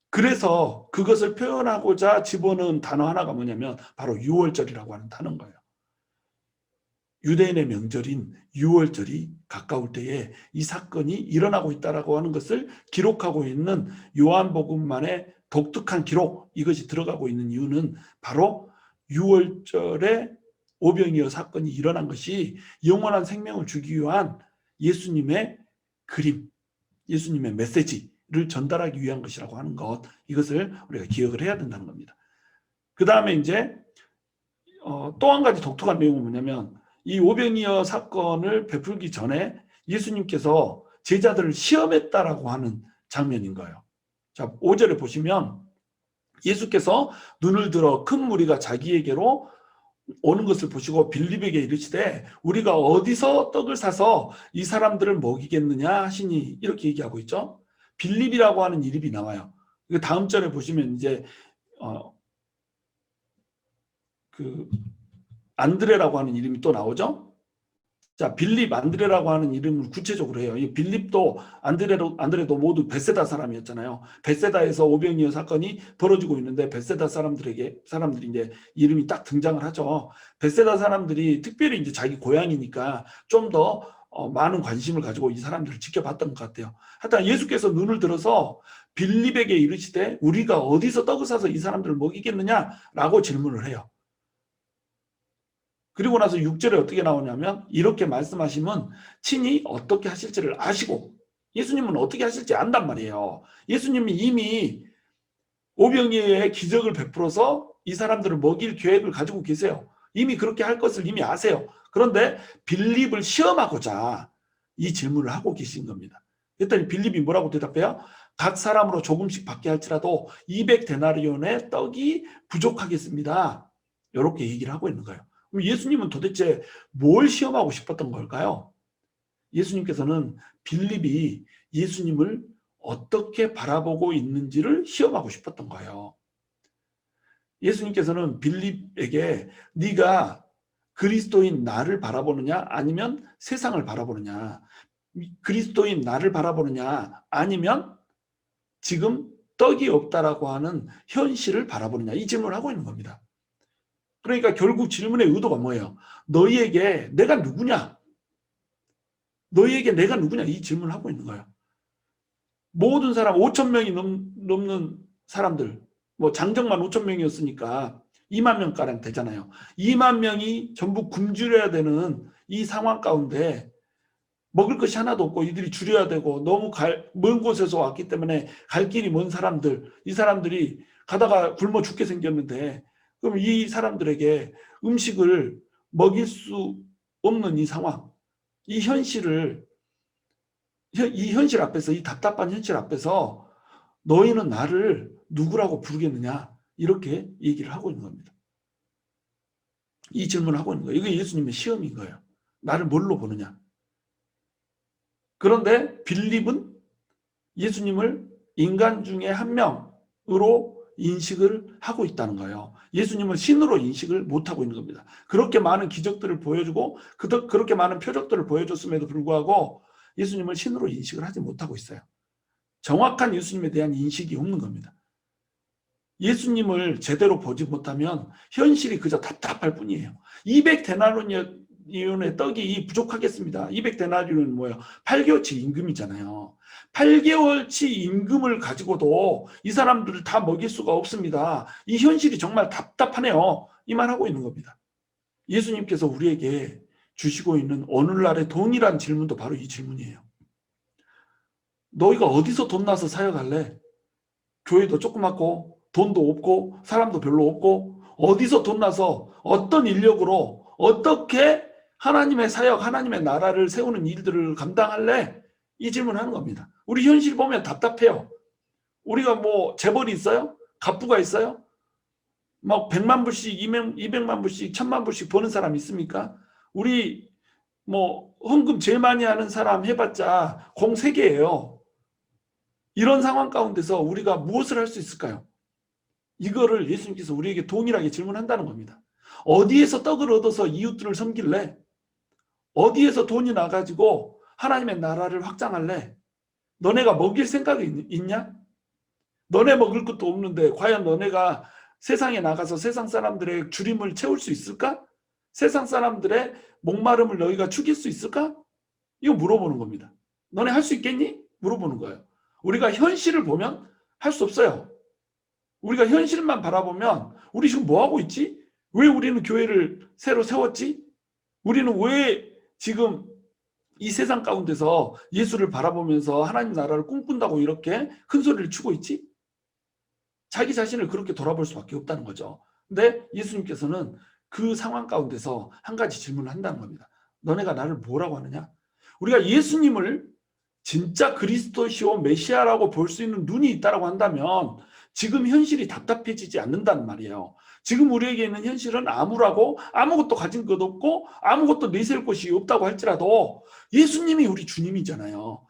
그래서 그것을 표현하고자 집어넣은 단어 하나가 뭐냐면 바로 유월절이라고 하는 단어인 거예요. 유대인의 명절인 유월절이 가까울 때에 이 사건이 일어나고 있다라고 하는 것을 기록하고 있는 요한복음만의 독특한 기록, 이것이 들어가고 있는 이유는 바로 유월절에 오병이어 사건이 일어난 것이 영원한 생명을 주기 위한 예수님의 그림, 예수님의 메시지를 전달하기 위한 것이라고 하는 것, 이것을 우리가 기억을 해야 된다는 겁니다. 그 다음에 이제 또 한 가지 독특한 내용은 뭐냐면 이 오병이어 사건을 베풀기 전에 예수님께서 제자들을 시험했다라고 하는 장면인 거예요. 자, 5절에 보시면 예수께서 눈을 들어 큰 무리가 자기에게로 오는 것을 보시고 빌립에게 이르시되 우리가 어디서 떡을 사서 이 사람들을 먹이겠느냐 하시니, 이렇게 얘기하고 있죠. 빌립이라고 하는 이름이 나와요. 다음 절에 보시면 이제 안드레라고 하는 이름이 또 나오죠. 자, 빌립, 안드레라고 하는 이름을 구체적으로 해요. 이 빌립도 안드레도 모두 벳세다 사람이었잖아요. 벳세다에서 오병이어 사건이 벌어지고 있는데 벳세다 사람들이 이제 이름이 딱 등장을 하죠. 벳세다 사람들이 특별히 이제 자기 고향이니까 좀 더 많은 관심을 가지고 이 사람들을 지켜봤던 것 같아요. 하여튼 예수께서 눈을 들어서 빌립에게 이르시되 우리가 어디서 떡을 사서 이 사람들을 먹이겠느냐라고 질문을 해요. 그리고 나서 6절에 어떻게 나오냐면 이렇게 말씀하시면 친히 어떻게 하실지를 아시고, 예수님은 어떻게 하실지 안단 말이에요. 예수님이 이미 오병이어의 기적을 베풀어서 이 사람들을 먹일 계획을 가지고 계세요. 이미 그렇게 할 것을 이미 아세요. 그런데 빌립을 시험하고자 이 질문을 하고 계신 겁니다. 그랬더니 빌립이 뭐라고 대답해요? 각 사람으로 조금씩 받게 할지라도 200데나리온의 떡이 부족하겠습니다. 이렇게 얘기를 하고 있는 거예요. 그럼 예수님은 도대체 뭘 시험하고 싶었던 걸까요? 예수님께서는 빌립이 예수님을 어떻게 바라보고 있는지를 시험하고 싶었던 거예요. 예수님께서는 빌립에게 네가 그리스도인 나를 바라보느냐 아니면 세상을 바라보느냐, 그리스도인 나를 바라보느냐 아니면 지금 떡이 없다라고 하는 현실을 바라보느냐, 이 질문을 하고 있는 겁니다. 그러니까 결국 질문의 의도가 뭐예요? 너희에게 내가 누구냐? 너희에게 내가 누구냐? 이 질문을 하고 있는 거예요. 모든 사람 5천 명이 넘는 사람들, 뭐 장정만 5천 명이었으니까 2만 명가량 되잖아요. 2만 명이 전부 굶주려야 되는 이 상황 가운데 먹을 것이 하나도 없고 이들이 줄여야 되고 너무 먼 곳에서 왔기 때문에 갈 길이 먼 사람들, 이 사람들이 가다가 굶어 죽게 생겼는데 그럼 이 사람들에게 음식을 먹일 수 없는 이 상황, 이 현실 앞에서, 이 답답한 현실 앞에서 너희는 나를 누구라고 부르겠느냐, 이렇게 얘기를 하고 있는 겁니다. 이 질문을 하고 있는 거예요. 이게 예수님의 시험인 거예요. 나를 뭘로 보느냐. 그런데 빌립은 예수님을 인간 중에 한 명으로 인식을 하고 있다는 거예요. 예수님을 신으로 인식을 못하고 있는 겁니다. 그렇게 많은 기적들을 보여주고 그렇게 많은 표적들을 보여줬음에도 불구하고 예수님을 신으로 인식을 하지 못하고 있어요. 정확한 예수님에 대한 인식이 없는 겁니다. 예수님을 제대로 보지 못하면 현실이 그저 답답할 뿐이에요. 200데나리온의 떡이 부족하겠습니다. 200데나리온은 뭐예요? 8개월치 임금이잖아요. 8개월치 임금을 가지고도 이 사람들을 다 먹일 수가 없습니다. 이 현실이 정말 답답하네요. 이 말하고 있는 겁니다. 예수님께서 우리에게 주시고 있는 오늘날의 동일한 질문도 바로 이 질문이에요. 너희가 어디서 돈 나서 사역할래? 교회도 조그맣고 돈도 없고 사람도 별로 없고 어디서 돈 나서 어떤 인력으로 어떻게 하나님의 사역, 하나님의 나라를 세우는 일들을 감당할래? 이 질문하는 겁니다. 우리 현실 보면 답답해요. 우리가 뭐 재벌이 있어요? 갑부가 있어요? 막 100만 불씩, 200만 불씩, 1000만 불씩 버는 사람 있습니까? 우리 뭐 헌금 제일 많이 하는 사람 해봤자 공 3개예요. 이런 상황 가운데서 우리가 무엇을 할 수 있을까요? 이거를 예수님께서 우리에게 동일하게 질문한다는 겁니다. 어디에서 떡을 얻어서 이웃들을 섬길래? 어디에서 돈이 나가지고 하나님의 나라를 확장할래? 너네가 먹일 생각이 있냐? 너네 먹을 것도 없는데 과연 너네가 세상에 나가서 세상 사람들의 주림을 채울 수 있을까? 세상 사람들의 목마름을 너희가 죽일 수 있을까? 이거 물어보는 겁니다. 너네 할 수 있겠니? 물어보는 거예요. 우리가 현실을 보면 할 수 없어요. 우리가 현실만 바라보면 우리 지금 뭐하고 있지? 왜 우리는 교회를 새로 세웠지? 우리는 왜 지금 이 세상 가운데서 예수를 바라보면서 하나님 나라를 꿈꾼다고 이렇게 큰 소리를 치고 있지? 자기 자신을 그렇게 돌아볼 수밖에 없다는 거죠. 근데 예수님께서는 그 상황 가운데서 한 가지 질문을 한다는 겁니다. 너네가 나를 뭐라고 하느냐? 우리가 예수님을 진짜 그리스도시오 메시아라고 볼 수 있는 눈이 있다고 한다면 지금 현실이 답답해지지 않는다는 말이에요. 지금 우리에게 있는 현실은 암울하고 아무것도 가진 것 없고 아무것도 내세울 것이 없다고 할지라도 예수님이 우리 주님이잖아요.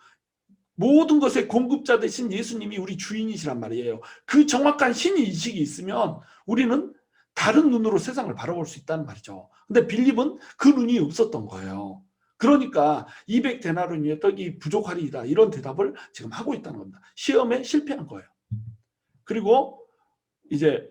모든 것의 공급자 되신 예수님이 우리 주인이시란 말이에요. 그 정확한 신의식이 있으면 우리는 다른 눈으로 세상을 바라볼 수 있다는 말이죠. 근데 빌립은 그 눈이 없었던 거예요. 그러니까 200데나리온의 떡이 부족하리이다, 이런 대답을 지금 하고 있다는 겁니다. 시험에 실패한 거예요. 그리고 이제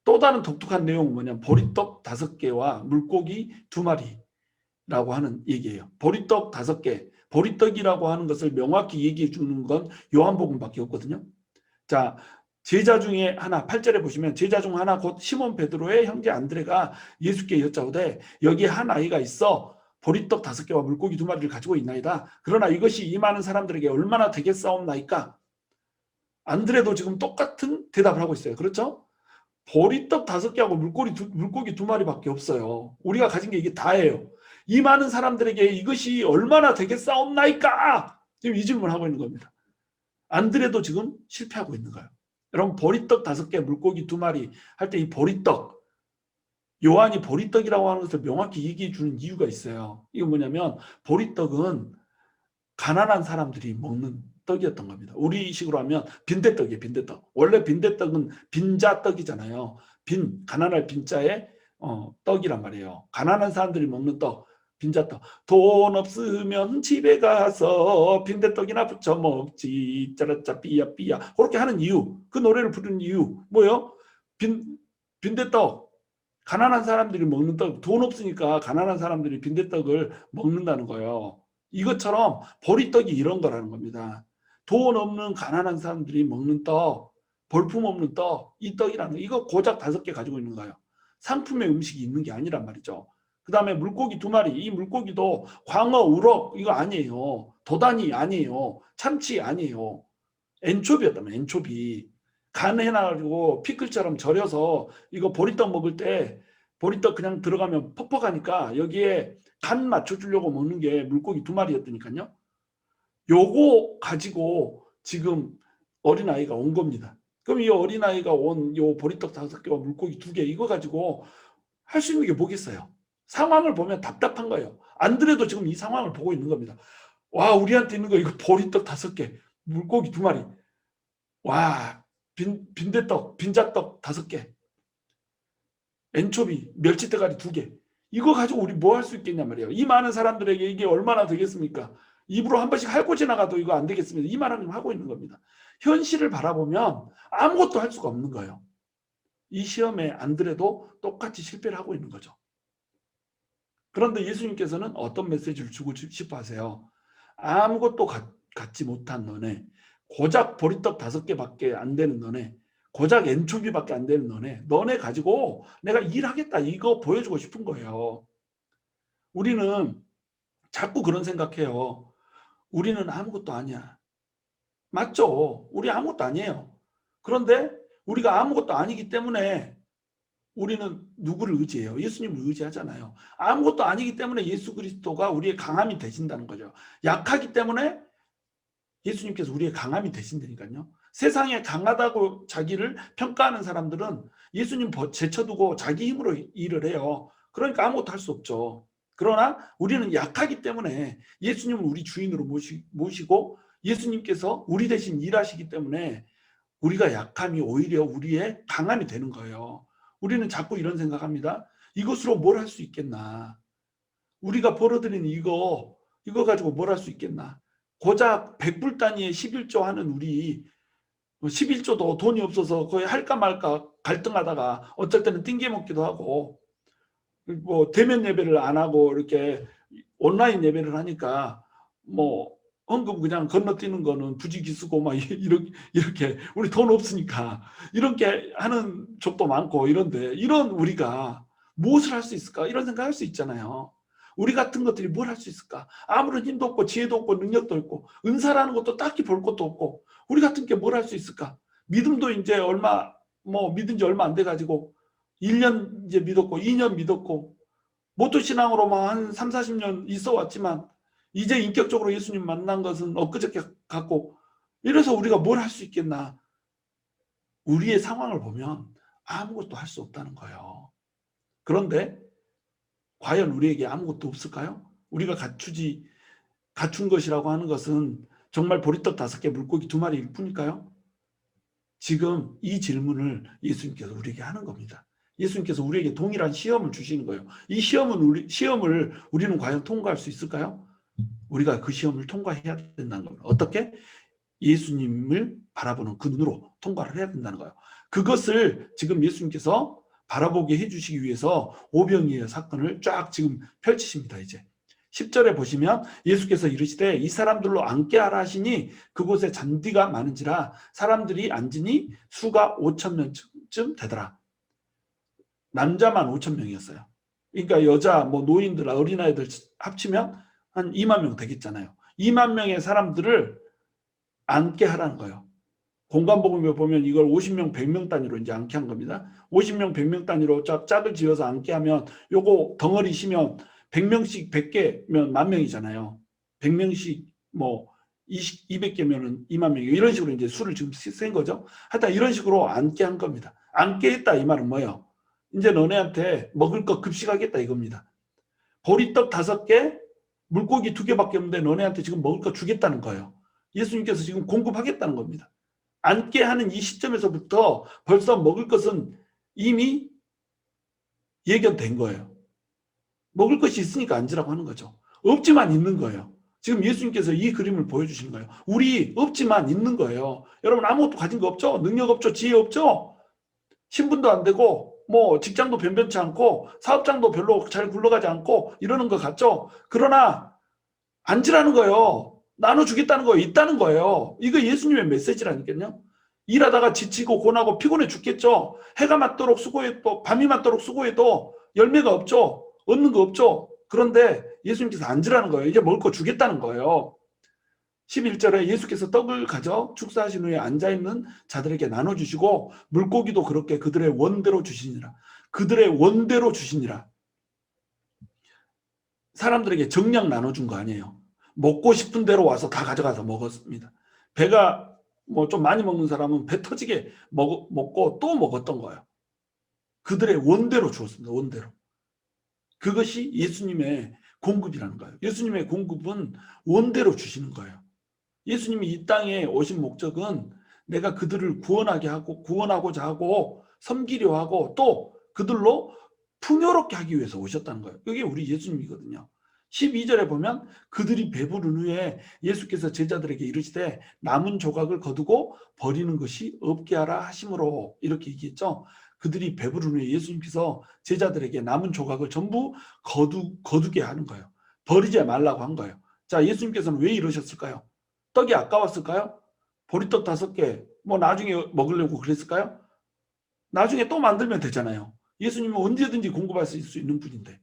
또 다른 독특한 내용은 뭐냐면 보리떡 5개와 물고기 2마리라고 하는 얘기예요. 보리떡 5개, 보리떡이라고 하는 것을 명확히 얘기해 주는 건 요한복음밖에 없거든요. 자, 제자 중에 하나, 8절에 보시면 제자 중 하나 곧 시몬 베드로의 형제 안드레가 예수께 여짜오되 여기에 한 아이가 있어 보리떡 5개와 물고기 2마리를 가지고 있나이다. 그러나 이것이 이 많은 사람들에게 얼마나 되겠사옵나이까? 안드레도 지금 똑같은 대답을 하고 있어요. 그렇죠? 보리떡 5개하고 물고기 2마리밖에 없어요. 우리가 가진 게 이게 다예요. 이 많은 사람들에게 이것이 얼마나 되겠사옵나이까? 지금 이 질문을 하고 있는 겁니다. 안드레도 지금 실패하고 있는 거예요. 여러분, 보리떡 5개, 물고기 2마리 할 때 이 보리떡, 요한이 보리떡이라고 하는 것을 명확히 얘기해 주는 이유가 있어요. 이거 뭐냐면 보리떡은 가난한 사람들이 먹는 떡이었던 겁니다. 우리식으로 하면 빈대떡이에요. 빈대떡. 원래 빈대떡은 빈자떡이잖아요. 가난할 빈자에 떡이란 말이에요. 가난한 사람들이 먹는 떡, 빈자떡. 돈 없으면 집에 가서 빈대떡이나 부쳐 먹지. 짜라짜 삐야 삐야. 그렇게 하는 이유, 그 노래를 부르는 이유 뭐예요? 빈대떡. 가난한 사람들이 먹는 떡. 돈 없으니까 가난한 사람들이 빈대떡을 먹는다는 거예요. 이것처럼 보리떡이 이런 거라는 겁니다. 돈 없는 가난한 사람들이 먹는 떡, 볼품 없는 떡, 이 떡이라는 거. 이거 고작 5개 가지고 있는 거예요. 상품의 음식이 있는 게 아니란 말이죠. 그 다음에 물고기 2마리. 이 물고기도 광어, 우럭 이거 아니에요. 도다니 아니에요. 참치 아니에요. 엔초비였다면 엔초비. 간 해놔가지고 피클처럼 절여서 이거 보리떡 먹을 때 보리떡 그냥 들어가면 퍽퍽하니까 여기에 간 맞춰주려고 먹는 게 물고기 2마리였다니까요. 요거 가지고 지금 어린아이가 온 겁니다. 그럼 이 어린아이가 온 요 보리떡 5개와 물고기 2개 이거 가지고 할 수 있는 게 뭐겠어요? 상황을 보면 답답한 거예요. 안드레도 지금 이 상황을 보고 있는 겁니다. 와, 우리한테 있는 거 이거 보리떡 5개, 물고기 2마리. 와, 빈대떡, 빈자떡 5개, 엔초비, 멸치대가리 2개. 이거 가지고 우리 뭐 할 수 있겠냐 말이에요. 이 많은 사람들에게 이게 얼마나 되겠습니까? 입으로 한 번씩 핥고 지나가도 이거 안 되겠습니다. 이 말을 하고 있는 겁니다. 현실을 바라보면 아무것도 할 수가 없는 거예요. 이 시험에 안드레도 똑같이 실패를 하고 있는 거죠. 그런데 예수님께서는 어떤 메시지를 주고 싶어 하세요? 아무것도 갖지 못한 너네, 고작 보리떡 5개밖에 안 되는 너네, 고작 엔초비밖에 안 되는 너네 가지고 내가 일하겠다, 이거 보여주고 싶은 거예요. 우리는 자꾸 그런 생각해요. 우리는 아무것도 아니야. 맞죠? 우리 아무것도 아니에요. 그런데 우리가 아무것도 아니기 때문에 우리는 누구를 의지해요? 예수님을 의지하잖아요. 아무것도 아니기 때문에 예수 그리스도가 우리의 강함이 되신다는 거죠. 약하기 때문에 예수님께서 우리의 강함이 되신다니까요. 세상에 강하다고 자기를 평가하는 사람들은 예수님 제쳐두고 자기 힘으로 일을 해요. 그러니까 아무것도 할 수 없죠. 그러나 우리는 약하기 때문에 예수님을 우리 주인으로 모시고 예수님께서 우리 대신 일하시기 때문에 우리가 약함이 오히려 우리의 강함이 되는 거예요. 우리는 자꾸 이런 생각합니다. 이것으로 뭘 할 수 있겠나? 우리가 벌어들인 이거 가지고 뭘 할 수 있겠나? 고작 100불 단위의 11조 하는 우리 11조도 돈이 없어서 거의 할까 말까 갈등하다가 어쩔 때는 띵개먹기도 하고 뭐 대면 예배를 안 하고 이렇게 온라인 예배를 하니까 뭐 헌금 그냥 건너뛰는 거는 부지기수고 막 이렇게 우리 돈 없으니까 이렇게 하는 쪽도 많고 이런데 이런 우리가 무엇을 할 수 있을까? 이런 생각할 수 있잖아요. 우리 같은 것들이 뭘 할 수 있을까? 아무런 힘도 없고 지혜도 없고 능력도 없고 은사라는 것도 딱히 볼 것도 없고 우리 같은 게 뭘 할 수 있을까? 믿음도 이제 믿은 지 얼마 안 돼 가지고 1년 이제 믿었고 2년 믿었고 모토 신앙으로만 한 3, 40년 있어 왔지만 이제 인격적으로 예수님 만난 것은 엊그저께 같고 이래서 우리가 뭘 할 수 있겠나? 우리의 상황을 보면 아무것도 할 수 없다는 거예요. 그런데 과연 우리에게 아무것도 없을까요? 우리가 갖춘 것이라고 하는 것은 정말 보리떡 5개, 물고기 2마리일 뿐일까요? 지금 이 질문을 예수님께서 우리에게 하는 겁니다. 예수님께서 우리에게 동일한 시험을 주시는 거예요. 이 시험을 우리는 과연 통과할 수 있을까요? 우리가 그 시험을 통과해야 된다는 겁니다. 어떻게? 예수님을 바라보는 그 눈으로 통과를 해야 된다는 거예요. 그것을 지금 예수님께서 바라보게 해주시기 위해서 오병이어 사건을 쫙 지금 펼치십니다. 이제 10절에 보시면 예수께서 이르시되 이 사람들로 앉게 하라 하시니 그곳에 잔디가 많은지라 사람들이 앉으니 수가 5,000명쯤 되더라. 남자만 5,000명이었어요. 그러니까 여자, 노인들, 어린아이들 합치면 한 2만 명 되겠잖아요. 2만 명의 사람들을 앉게 하라는 거예요. 공간복음에 보면 이걸 50명, 100명 단위로 이제 앉게 한 겁니다. 50명, 100명 단위로 짝을 지어서 앉게 하면 요거 덩어리 시면 100명씩 100개면 10,000명이잖아요. 100명씩 200개면은 2만 명이 이런 식으로 이제 수를 지금 센 거죠. 하여튼 이런 식으로 앉게 한 겁니다. 앉게 했다 이 말은 뭐예요? 이제 너네한테 먹을 거 급식하겠다 이겁니다. 보리떡 5개, 물고기 2개밖에 없는데 너네한테 지금 먹을 거 주겠다는 거예요. 예수님께서 지금 공급하겠다는 겁니다. 앉게 하는 이 시점에서부터 벌써 먹을 것은 이미 예견된 거예요. 먹을 것이 있으니까 앉으라고 하는 거죠. 없지만 있는 거예요. 지금 예수님께서 이 그림을 보여주시는 거예요. 우리 없지만 있는 거예요. 여러분 아무것도 가진 거 없죠? 능력 없죠? 지혜 없죠? 신분도 안 되고 뭐 직장도 변변치 않고 사업장도 별로 잘 굴러가지 않고 이러는 것 같죠? 그러나 앉으라는 거예요. 나눠주겠다는 거예요. 있다는 거예요. 이거 예수님의 메시지라니까요. 일하다가 지치고 고나고 피곤해 죽겠죠. 해가 맞도록 수고해도 밤이 맞도록 수고해도 열매가 없죠. 얻는 거 없죠. 그런데 예수님께서 앉으라는 거예요. 이제 먹을 거 주겠다는 거예요. 11절에 예수께서 떡을 가져 축사하신 후에 앉아있는 자들에게 나눠주시고 물고기도 그렇게 그들의 원대로 주시니라. 그들의 원대로 주시니라. 사람들에게 정량 나눠준 거 아니에요. 먹고 싶은 대로 와서 다 가져가서 먹었습니다. 배가 뭐 좀 많이 먹는 사람은 배 터지게 먹고 또 먹었던 거예요. 그들의 원대로 주었습니다. 원대로. 그것이 예수님의 공급이라는 거예요. 예수님의 공급은 원대로 주시는 거예요. 예수님이 이 땅에 오신 목적은 내가 그들을 구원하고자 하고 섬기려 하고 또 그들로 풍요롭게 하기 위해서 오셨다는 거예요. 그게 우리 예수님이거든요. 12절에 보면 그들이 배부른 후에 예수께서 제자들에게 이르시되 남은 조각을 거두고 버리는 것이 없게 하라 하심으로 이렇게 얘기했죠. 그들이 배부른 후에 예수님께서 제자들에게 남은 조각을 전부 거두게 하는 거예요. 버리지 말라고 한 거예요. 자, 예수님께서는 왜 이러셨을까요? 떡이 아까웠을까요? 보리떡 5개 뭐 나중에 먹으려고 그랬을까요? 나중에 또 만들면 되잖아요. 예수님은 언제든지 공급할 수 있는 분인데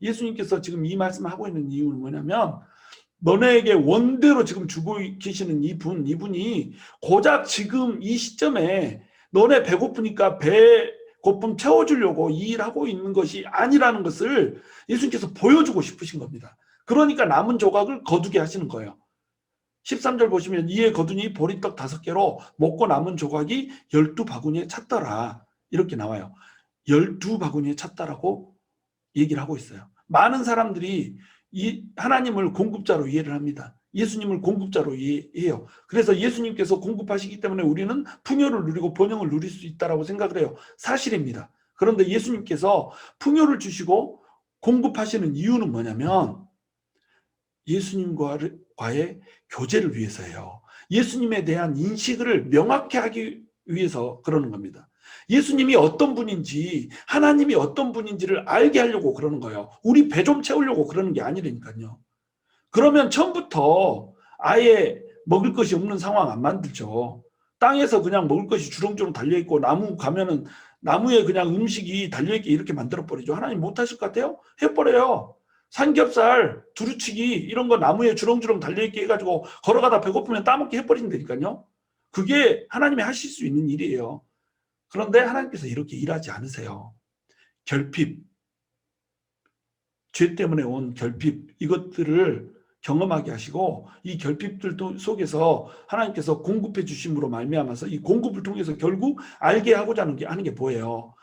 예수님께서 지금 이 말씀을 하고 있는 이유는 뭐냐면 너네에게 원대로 지금 주고 계시는 이분이 고작 지금 이 시점에 너네 배고프니까 배고픔 채워주려고 이 일하고 있는 것이 아니라는 것을 예수님께서 보여주고 싶으신 겁니다. 그러니까 남은 조각을 거두게 하시는 거예요. 13절 보시면 이에 거두니 보리떡 5개로 먹고 남은 조각이 12바구니에 찼더라. 이렇게 나와요. 12바구니에 찼다라고 얘기를 하고 있어요. 많은 사람들이 이 하나님을 공급자로 이해를 합니다. 예수님을 공급자로 이해해요. 그래서 예수님께서 공급하시기 때문에 우리는 풍요를 누리고 번영을 누릴 수 있다고 생각을 해요. 사실입니다. 그런데 예수님께서 풍요를 주시고 공급하시는 이유는 뭐냐면 예수님과의 교제를 위해서예요. 예수님에 대한 인식을 명확히 하기 위해서 그러는 겁니다. 예수님이 어떤 분인지 하나님이 어떤 분인지를 알게 하려고 그러는 거예요. 우리 배 좀 채우려고 그러는 게 아니라니까요. 그러면 처음부터 아예 먹을 것이 없는 상황 안 만들죠. 땅에서 그냥 먹을 것이 주렁주렁 달려있고 나무 가면은 나무에 그냥 음식이 달려있게 이렇게 만들어버리죠. 하나님 못하실 것 같아요? 해버려요. 삼겹살, 두루치기 이런 거 나무에 주렁주렁 달려있게 해가지고 걸어가다 배고프면 따먹게 해버린다니까요. 그게 하나님이 하실 수 있는 일이에요. 그런데 하나님께서 이렇게 일하지 않으세요. 결핍, 죄 때문에 온 결핍 이것들을 경험하게 하시고 이 결핍들 속에서 하나님께서 공급해 주심으로 말미암아서 이 공급을 통해서 결국 알게 하고자 하는 게 뭐예요?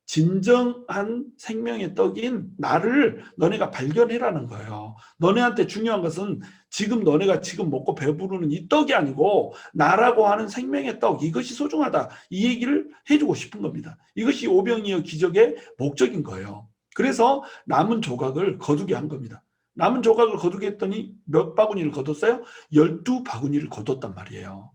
진정한 생명의 떡인 나를 너네가 발견해라는 거예요. 너네한테 중요한 것은 지금 너네가 지금 먹고 배부르는 이 떡이 아니고 나라고 하는 생명의 떡 이것이 소중하다. 이 얘기를 해주고 싶은 겁니다. 이것이 오병이어 기적의 목적인 거예요. 그래서 남은 조각을 거두게 한 겁니다. 남은 조각을 거두게 했더니 몇 바구니를 거뒀어요? 12바구니를 거뒀단 말이에요.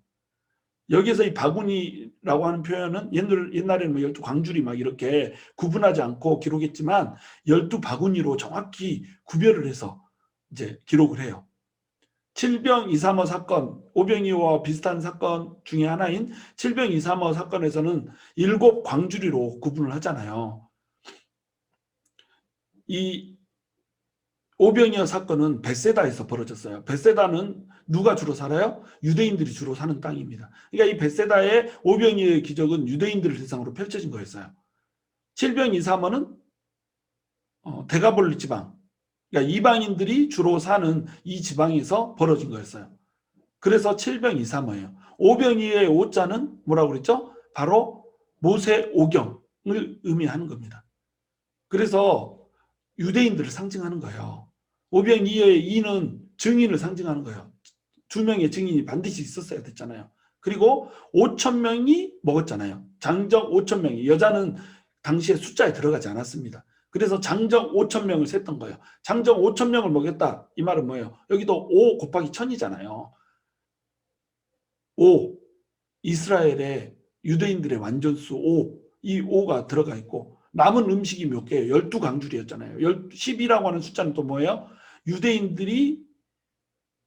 여기서 이 바구니라고 하는 표현은 옛날에는 뭐 12광줄이 막 이렇게 구분하지 않고 기록했지만 12바구니로 정확히 구별을 해서 이제 기록을 해요. 7병 235 사건, 오병이어와 비슷한 사건 중에 하나인 7병 235 사건에서는 7광주리로 구분을 하잖아요. 이 오병이어 사건은 벳세다에서 벌어졌어요. 벳세다는 누가 주로 살아요? 유대인들이 주로 사는 땅입니다. 그러니까 이 벳세다의 오병이어의 기적은 유대인들을 대상으로 펼쳐진 거였어요. 7병 235는 데가볼리 지방, 그러니까 이방인들이 주로 사는 이 지방에서 벌어진 거였어요. 그래서 7병2사모예요. 5병2의 5자는 뭐라고 그랬죠? 바로 모세 오경을 의미하는 겁니다. 그래서 유대인들을 상징하는 거예요. 5병2의 2는 증인을 상징하는 거예요. 2명의 증인이 반드시 있었어야 됐잖아요. 그리고 5,000명이 먹었잖아요. 장정 5,000명이. 여자는 당시에 숫자에 들어가지 않았습니다. 그래서 장정 5,000명을 셌던 거예요. 장정 5,000명을 먹였다. 이 말은 뭐예요? 여기도 5 곱하기 1000이잖아요. 5. 이스라엘의 유대인들의 완전수 5. 이 5가 들어가 있고 남은 음식이 몇 개예요? 12강줄이었잖아요. 10이라고 하는 숫자는 또 뭐예요? 유대인들이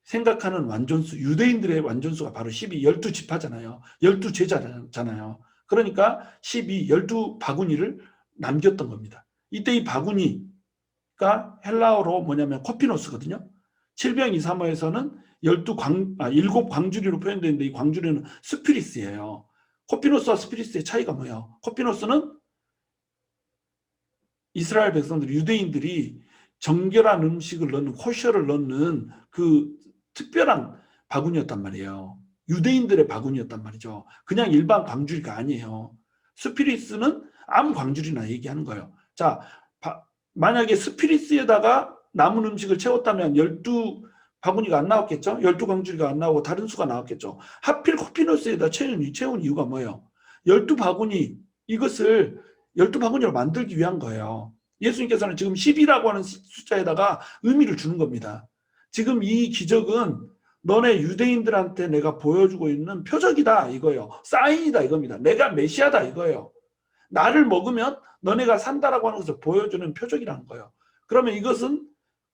생각하는 완전수, 유대인들의 완전수가 바로 12, 12지파잖아요. 12제자잖아요. 그러니까 12, 12바구니를 남겼던 겁니다. 이때 이 바구니가 헬라어로 뭐냐면 코피노스거든요. 7병2사모에서는 7광주리로 표현되는데 이 광주리는 스피리스예요. 코피노스와 스피리스의 차이가 뭐예요? 코피노스는 이스라엘 백성들, 유대인들이 정결한 음식을 넣는, 코셔를 넣는 그 특별한 바구니였단 말이에요. 유대인들의 바구니였단 말이죠. 그냥 일반 광주리가 아니에요. 스피리스는 아무 광주리나 얘기하는 거예요. 자, 만약에 스피리스에다가 남은 음식을 채웠다면 12바구니가 안 나왔겠죠? 12광주리가 안 나오고 다른 수가 나왔겠죠. 하필 코피노스에다 채운 이유가 뭐예요? 12바구니, 이것을 12바구니로 만들기 위한 거예요. 예수님께서는 지금 10이라고 하는 숫자에다가 의미를 주는 겁니다. 지금 이 기적은 너네 유대인들한테 내가 보여주고 있는 표적이다 이거예요. 사인이다 이겁니다. 내가 메시아다 이거예요. 나를 먹으면 너네가 산다라고 하는 것을 보여주는 표적이라는 거예요. 그러면 이것은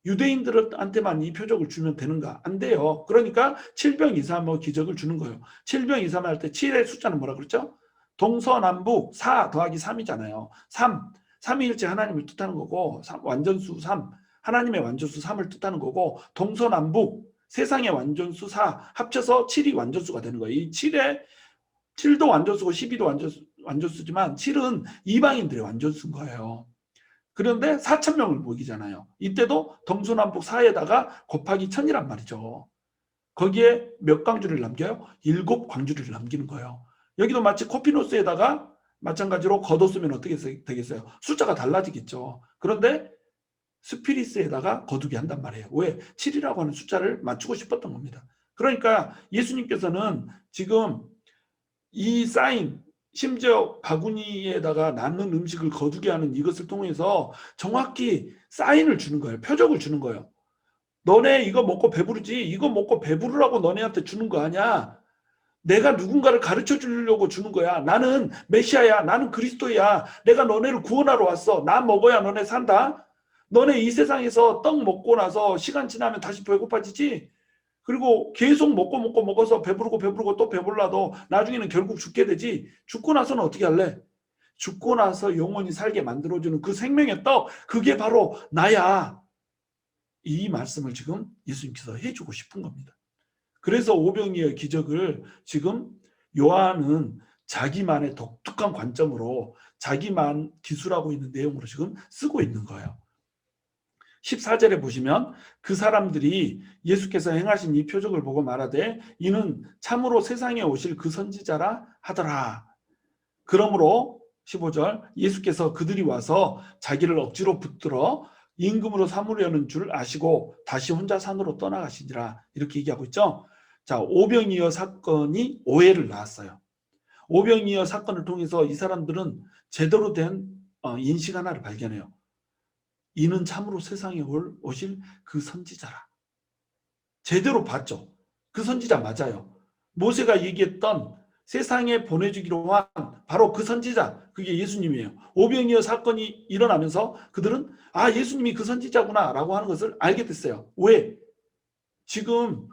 유대인들한테만 이 표적을 주면 되는가? 안 돼요. 그러니까 7병2사모 기적을 주는 거예요. 7병2사모 할 때 7의 숫자는 뭐라 그랬죠? 동서남북 4 더하기 3이잖아요. 3. 삼위일체 하나님을 뜻하는 거고 완전수 3. 하나님의 완전수 3을 뜻하는 거고 동서남북 세상의 완전수 4 합쳐서 7이 완전수가 되는 거예요. 이 7도 완전수고 12도 완전수지만 7은 이방인들의 완전수인 거예요. 그런데 4,000명을 먹이잖아요. 이때도 동서남북 4에다가 곱하기 1000이란 말이죠. 거기에 몇 광주리를 남겨요? 7광주리를 남기는 거예요. 여기도 마치 코피노스에다가 마찬가지로 걷었으면 어떻게 되겠어요? 숫자가 달라지겠죠. 그런데 스피리스에다가 거두게 한단 말이에요. 왜? 7이라고 하는 숫자를 맞추고 싶었던 겁니다. 그러니까 예수님께서는 지금 이 사인, 심지어 바구니에다가 남는 음식을 거두게 하는 이것을 통해서 정확히 사인을 주는 거예요. 표적을 주는 거예요. 너네 이거 먹고 배부르지? 이거 먹고 배부르라고 너네한테 주는 거 아니야. 내가 누군가를 가르쳐 주려고 주는 거야. 나는 메시아야. 나는 그리스도야. 내가 너네를 구원하러 왔어. 나 먹어야 너네 산다. 너네 이 세상에서 떡 먹고 나서 시간 지나면 다시 배고파지지. 그리고 계속 먹어서 배부르고 또 배불러도 나중에는 결국 죽게 되지. 죽고 나서는 어떻게 할래? 죽고 나서 영원히 살게 만들어주는 그 생명의 떡, 그게 바로 나야. 이 말씀을 지금 예수님께서 해주고 싶은 겁니다. 그래서 오병이어의 기적을 지금 요한은 자기만의 독특한 관점으로 자기만 기술하고 있는 내용으로 지금 쓰고 있는 거예요. 14절에 보시면 그 사람들이 예수께서 행하신 이 표적을 보고 말하되 이는 참으로 세상에 오실 그 선지자라 하더라. 그러므로 15절 예수께서 그들이 와서 자기를 억지로 붙들어 임금으로 삼으려는 줄 아시고 다시 혼자 산으로 떠나가시니라. 이렇게 얘기하고 있죠. 자, 오병이어 사건이 오해를 낳았어요. 오병이어 사건을 통해서 이 사람들은 제대로 된 인식 하나를 발견해요. 이는 참으로 세상에 오실 그 선지자라. 제대로 봤죠. 그 선지자 맞아요. 모세가 얘기했던 세상에 보내주기로 한 바로 그 선지자, 그게 예수님이에요. 오병이어 사건이 일어나면서 그들은 예수님이 그 선지자구나 라고 하는 것을 알게 됐어요. 왜? 지금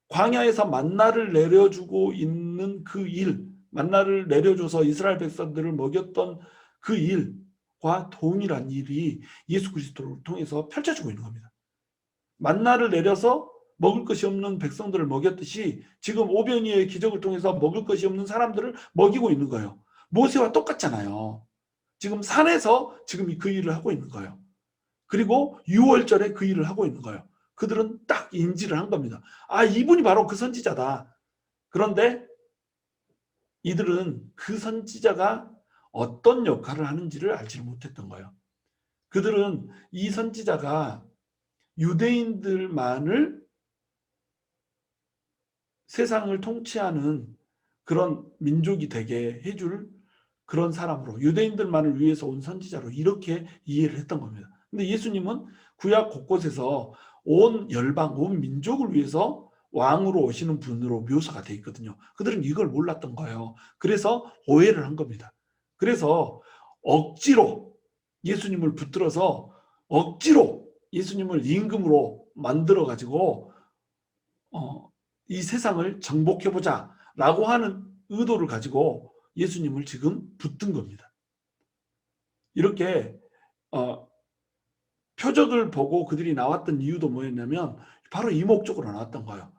광야에서 만나를 내려주고 있는 그 일, 만나를 내려줘서 이스라엘 백성들을 먹였던 그 일과 동일한 일이 예수 그리스도를 통해서 펼쳐지고 있는 겁니다. 만나를 내려서 먹을 것이 없는 백성들을 먹였듯이 지금 오병이어의 기적을 통해서 먹을 것이 없는 사람들을 먹이고 있는 거예요. 모세와 똑같잖아요. 지금 산에서 지금 그 일을 하고 있는 거예요. 그리고 유월절에 그 일을 하고 있는 거예요. 그들은 딱 인지를 한 겁니다. 아, 이분이 바로 그 선지자다. 그런데 이들은 그 선지자가 어떤 역할을 하는지를 알지를 못했던 거예요. 그들은 이 선지자가 유대인들만을 세상을 통치하는 그런 민족이 되게 해줄 그런 사람으로, 유대인들만을 위해서 온 선지자로 이렇게 이해를 했던 겁니다. 근데 예수님은 구약 곳곳에서 온 열방, 온 민족을 위해서 왕으로 오시는 분으로 묘사가 돼 있거든요. 그들은 이걸 몰랐던 거예요. 그래서 오해를 한 겁니다. 그래서 억지로 예수님을 붙들어서 억지로 예수님을 임금으로 만들어 가지고 이 세상을 정복해보자 라고 하는 의도를 가지고 예수님을 지금 붙든 겁니다. 이렇게 표적을 보고 그들이 나왔던 이유도 뭐였냐면 바로 이 목적으로 나왔던 거예요.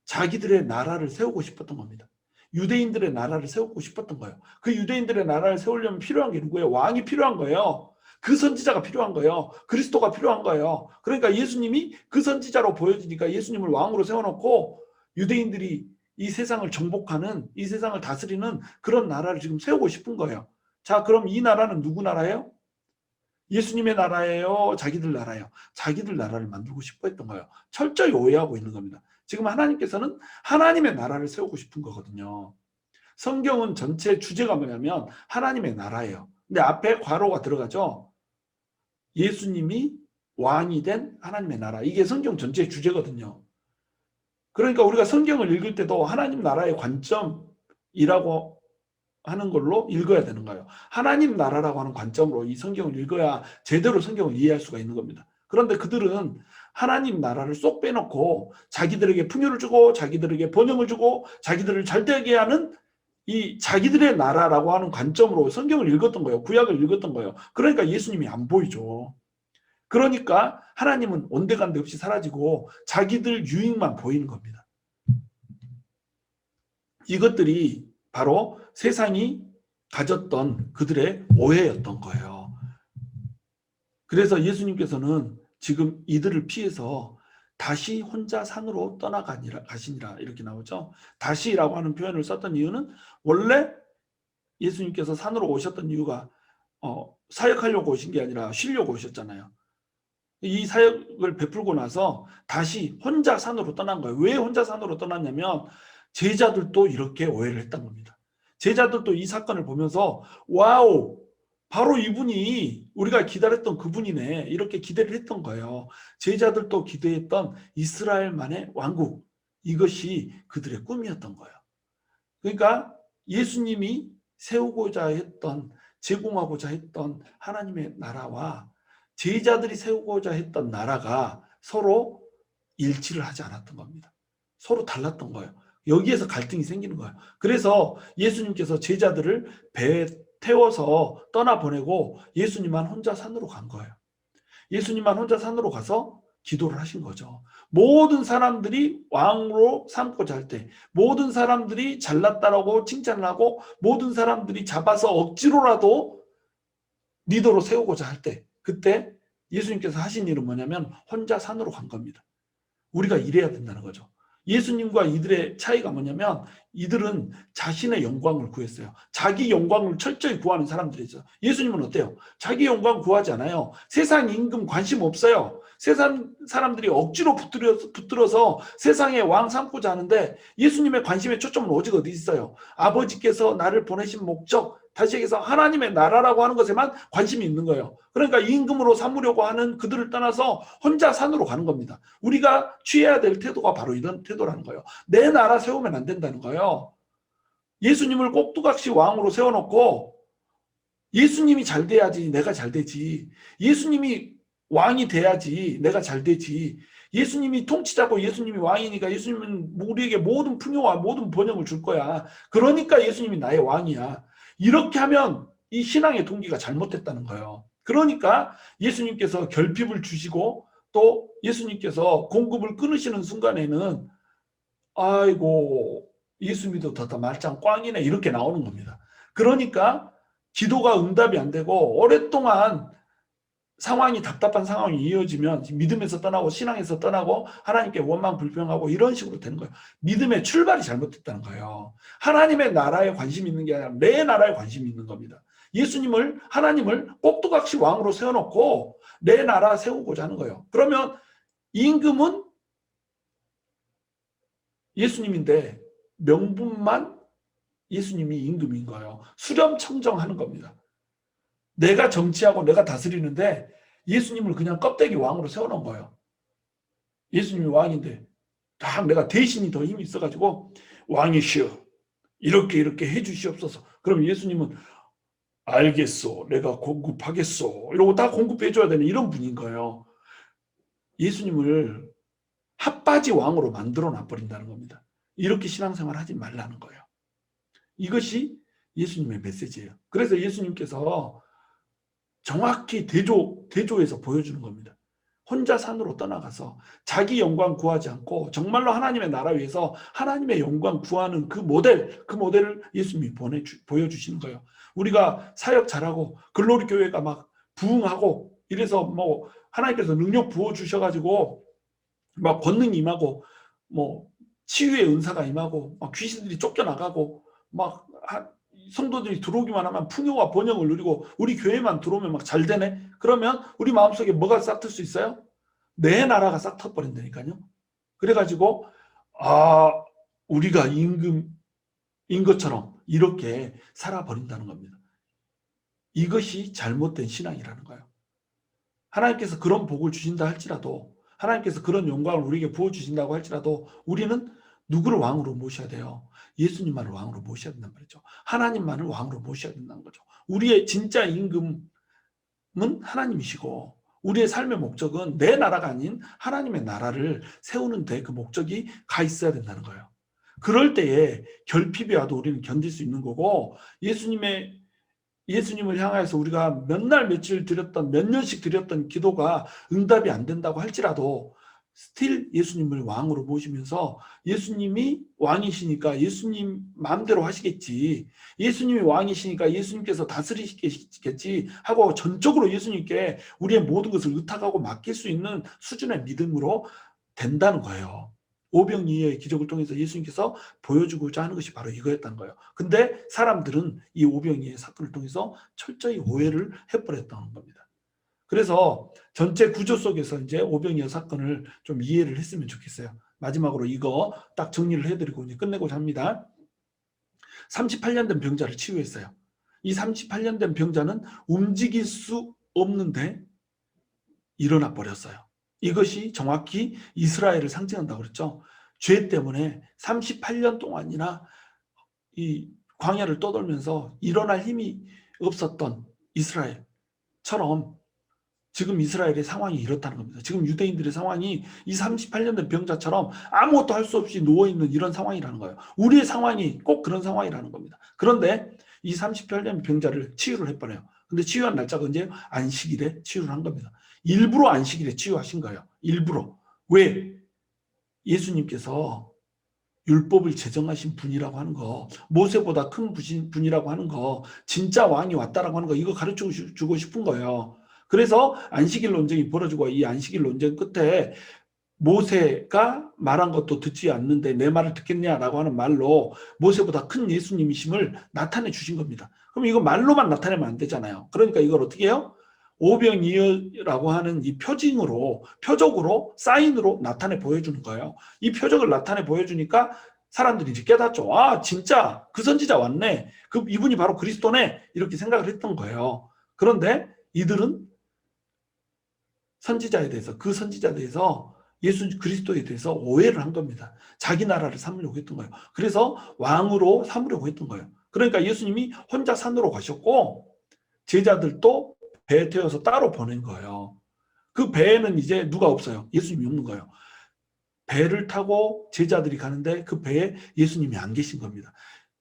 자기들의 나라를 세우고 싶었던 겁니다. 유대인들의 나라를 세우고 싶었던 거예요. 그 유대인들의 나라를 세우려면 필요한 게 누구예요? 왕이 필요한 거예요. 그 선지자가 필요한 거예요. 그리스도가 필요한 거예요. 그러니까 예수님이 그 선지자로 보여지니까 예수님을 왕으로 세워놓고 유대인들이 이 세상을 정복하는, 이 세상을 다스리는 그런 나라를 지금 세우고 싶은 거예요. 자, 그럼 이 나라는 누구 나라예요? 예수님의 나라예요? 자기들 나라예요? 자기들 나라를 만들고 싶어 했던 거예요. 철저히 오해하고 있는 겁니다. 지금 하나님께서는 하나님의 나라를 세우고 싶은 거거든요. 성경은 전체 주제가 뭐냐면 하나님의 나라예요. 근데 앞에 괄호가 들어가죠. 예수님이 왕이 된 하나님의 나라. 이게 성경 전체의 주제거든요. 그러니까 우리가 성경을 읽을 때도 하나님 나라의 관점이라고 하는 걸로 읽어야 되는 거예요. 하나님 나라라고 하는 관점으로 이 성경을 읽어야 제대로 성경을 이해할 수가 있는 겁니다. 그런데 그들은 하나님 나라를 쏙 빼놓고 자기들에게 풍요를 주고 자기들에게 번영을 주고 자기들을 잘되게 하는 이 자기들의 나라라고 하는 관점으로 성경을 읽었던 거예요. 구약을 읽었던 거예요. 그러니까 예수님이 안 보이죠. 그러니까 하나님은 온데간데 없이 사라지고 자기들 유익만 보이는 겁니다. 이것들이 바로 세상이 가졌던 그들의 오해였던 거예요. 그래서 예수님께서는 지금 이들을 피해서 다시 혼자 산으로 떠나가시니라 이렇게 나오죠. 다시라고 하는 표현을 썼던 이유는 원래 예수님께서 산으로 오셨던 이유가 사역하려고 오신 게 아니라 쉬려고 오셨잖아요. 이 사역을 베풀고 나서 다시 혼자 산으로 떠난 거예요. 왜 혼자 산으로 떠났냐면 제자들도 이렇게 오해를 했던 겁니다. 제자들도 이 사건을 보면서 와우, 바로 이분이 우리가 기다렸던 그분이네 이렇게 기대를 했던 거예요. 제자들도 기대했던 이스라엘만의 왕국, 이것이 그들의 꿈이었던 거예요. 그러니까 예수님이 세우고자 했던, 제공하고자 했던 하나님의 나라와 제자들이 세우고자 했던 나라가 서로 일치를 하지 않았던 겁니다. 서로 달랐던 거예요. 여기에서 갈등이 생기는 거예요. 그래서 예수님께서 제자들을 배에 태워서 떠나보내고 예수님만 혼자 산으로 간 거예요. 예수님만 혼자 산으로 가서 기도를 하신 거죠. 모든 사람들이 왕으로 삼고자 할 때, 모든 사람들이 잘났다라고 칭찬을 하고, 모든 사람들이 잡아서 억지로라도 리더로 세우고자 할 때, 그때 예수님께서 하신 일은 뭐냐면 혼자 산으로 간 겁니다. 우리가 이래야 된다는 거죠. 예수님과 이들의 차이가 뭐냐면 이들은 자신의 영광을 구했어요. 자기 영광을 철저히 구하는 삼들이죠. 예수님은 어때요? 자기 영광 구하지 않아요. 세상 임금 관심 없어요. 세상 사람들이 억지로 붙들어서 세상의 왕 삼고자 하는데 예수님의 관심의 초점은 오직 어디 있어요? 아버지께서 나를 보내신 목적, 다시 얘기해서 하나님의 나라라고 하는 것에만 관심이 있는 거예요. 그러니까 임금으로 삼으려고 하는 그들을 떠나서 혼자 산으로 가는 겁니다. 우리가 취해야 될 태도가 바로 이런 태도라는 거예요. 내 나라 세우면 안 된다는 거예요. 예수님을 꼭두각시 왕으로 세워놓고 예수님이 잘 돼야지 내가 잘 되지. 예수님이 왕이 돼야지 내가 잘 되지. 예수님이 통치자고 예수님이 왕이니까 예수님은 우리에게 모든 풍요와 모든 번영을 줄 거야. 그러니까 예수님이 나의 왕이야. 이렇게 하면 이 신앙의 동기가 잘못됐다는 거예요. 그러니까 예수님께서 결핍을 주시고 또 예수님께서 공급을 끊으시는 순간에는 아이고 예수 믿었다 말짱 꽝이네 이렇게 나오는 겁니다. 그러니까 기도가 응답이 안 되고 오랫동안 상황이 답답한 상황이 이어지면 믿음에서 떠나고 신앙에서 떠나고 하나님께 원망 불평하고 이런 식으로 되는 거예요. 믿음의 출발이 잘못됐다는 거예요. 하나님의 나라에 관심이 있는 게 아니라 내 나라에 관심이 있는 겁니다. 하나님을 꼭두각시 왕으로 세워놓고 내 나라 세우고자 하는 거예요. 그러면 임금은 예수님인데 명분만 예수님이 임금인 거예요. 수렴청정하는 겁니다. 내가 정치하고 내가 다스리는데 예수님을 그냥 껍데기 왕으로 세워놓은 거예요. 예수님이 왕인데 딱 내가 대신이 더 힘이 있어가지고 왕이시여 이렇게 해주시옵소서. 그럼 예수님은 알겠소, 내가 공급하겠소 이러고 다 공급해줘야 되는 이런 분인 거예요. 예수님을 핫바지 왕으로 만들어 놔버린다는 겁니다. 이렇게 신앙생활 하지 말라는 거예요. 이것이 예수님의 메시지예요. 그래서 예수님께서 정확히 대조에서 보여주는 겁니다. 혼자 산으로 떠나가서 자기 영광 구하지 않고 정말로 하나님의 나라 위해서 하나님의 영광 구하는 그 모델을 예수님이 보여주시는 거예요. 우리가 사역 잘하고 글로리 교회가 막 부흥하고 이래서 뭐 하나님께서 능력 부어주셔가지고 막 권능이 임하고 뭐 치유의 은사가 임하고 막 귀신들이 쫓겨나가고 막 성도들이 들어오기만 하면 풍요와 번영을 누리고 우리 교회만 들어오면 막 잘 되네. 그러면 우리 마음속에 뭐가 싹 틀 수 있어요? 내 나라가 싹 터버린다니까요. 그래가지고 우리가 임금인 것처럼 이렇게 살아버린다는 겁니다. 이것이 잘못된 신앙이라는 거예요. 하나님께서 그런 복을 주신다 할지라도 하나님께서 그런 영광을 우리에게 부어주신다고 할지라도 우리는 누구를 왕으로 모셔야 돼요? 예수님만을 왕으로 모셔야 된단 말이죠. 하나님만을 왕으로 모셔야 된다는 거죠. 우리의 진짜 임금은 하나님이시고 우리의 삶의 목적은 내 나라가 아닌 하나님의 나라를 세우는 데 그 목적이 가 있어야 된다는 거예요. 그럴 때에 결핍이 와도 우리는 견딜 수 있는 거고 예수님을 향해서 우리가 몇 날 며칠 드렸던 몇 년씩 드렸던 기도가 응답이 안 된다고 할지라도 스틸 예수님을 왕으로 모시면서 예수님이 왕이시니까 예수님 마음대로 하시겠지. 예수님이 왕이시니까 예수님께서 다스리시겠지 하고 전적으로 예수님께 우리의 모든 것을 의탁하고 맡길 수 있는 수준의 믿음으로 된다는 거예요. 오병이어의 기적을 통해서 예수님께서 보여주고자 하는 것이 바로 이거였다는 거예요. 근데 사람들은 이 오병이어의 사건을 통해서 철저히 오해를 해버렸다는 겁니다. 그래서 전체 구조 속에서 이제 오병이어 사건을 좀 이해를 했으면 좋겠어요. 마지막으로 이거 딱 정리를 해드리고 이제 끝내고자 합니다. 38년 된 병자를 치유했어요. 이 38년 된 병자는 움직일 수 없는데 일어나 버렸어요. 이것이 정확히 이스라엘을 상징한다고 그랬죠. 죄 때문에 38년 동안이나 이 광야를 떠돌면서 일어날 힘이 없었던 이스라엘처럼 지금 이스라엘의 상황이 이렇다는 겁니다. 지금 유대인들의 상황이 이 38년 된 병자처럼 아무것도 할 수 없이 누워있는 이런 상황이라는 거예요. 우리의 상황이 꼭 그런 상황이라는 겁니다. 그런데 이 38년 병자를 치유를 해버려요. 근데 치유한 날짜가 언제? 안식일에 치유를 한 겁니다. 일부러 안식일에 치유하신 거예요. 일부러. 왜? 예수님께서 율법을 제정하신 분이라고 하는 거, 모세보다 큰 분이라고 하는 거, 진짜 왕이 왔다라고 하는 거, 이거 가르쳐주고 싶은 거예요. 그래서 안식일 논쟁이 벌어지고 이 안식일 논쟁 끝에 모세가 말한 것도 듣지 않는데 내 말을 듣겠냐라고 하는 말로 모세보다 큰 예수님이심을 나타내 주신 겁니다. 그럼 이거 말로만 나타내면 안 되잖아요. 그러니까 이걸 어떻게 해요? 오병이어라고 하는 이 표적으로 사인으로 나타내 보여주는 거예요. 이 표적을 나타내 보여주니까 사람들이 이제 깨닫죠. 아, 진짜 그 선지자 왔네. 이분이 바로 그리스도네. 이렇게 생각을 했던 거예요. 그런데 이들은 선지자에 대해서, 그 선지자에 대해서 예수 그리스도에 대해서 오해를 한 겁니다. 자기 나라를 삼으려고 했던 거예요. 그래서 왕으로 삼으려고 했던 거예요. 그러니까 예수님이 혼자 산으로 가셨고 제자들도 배에 태워서 따로 보낸 거예요. 그 배에는 이제 누가 없어요. 예수님이 없는 거예요. 배를 타고 제자들이 가는데 그 배에 예수님이 안 계신 겁니다.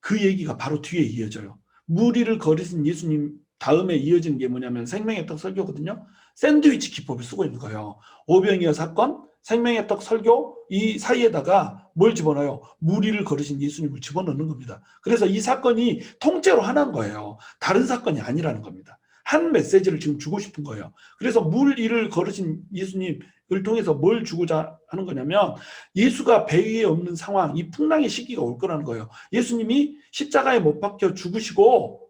그 얘기가 바로 뒤에 이어져요. 무리를 거리신 예수님 다음에 이어진 게 뭐냐면 생명의 떡 설교거든요. 샌드위치 기법을 쓰고 있는 거예요. 오병이어 사건, 생명의 떡 설교, 이 사이에다가 뭘 집어넣어요? 무리를 거르신 예수님을 집어넣는 겁니다. 그래서 이 사건이 통째로 하나인 거예요. 다른 사건이 아니라는 겁니다. 한 메시지를 지금 주고 싶은 거예요. 그래서 물 위를 걸으신 예수님을 통해서 뭘 주고자 하는 거냐면 예수가 배 위에 없는 상황, 이 풍랑의 시기가 올 거라는 거예요. 예수님이 십자가에 못 박혀 죽으시고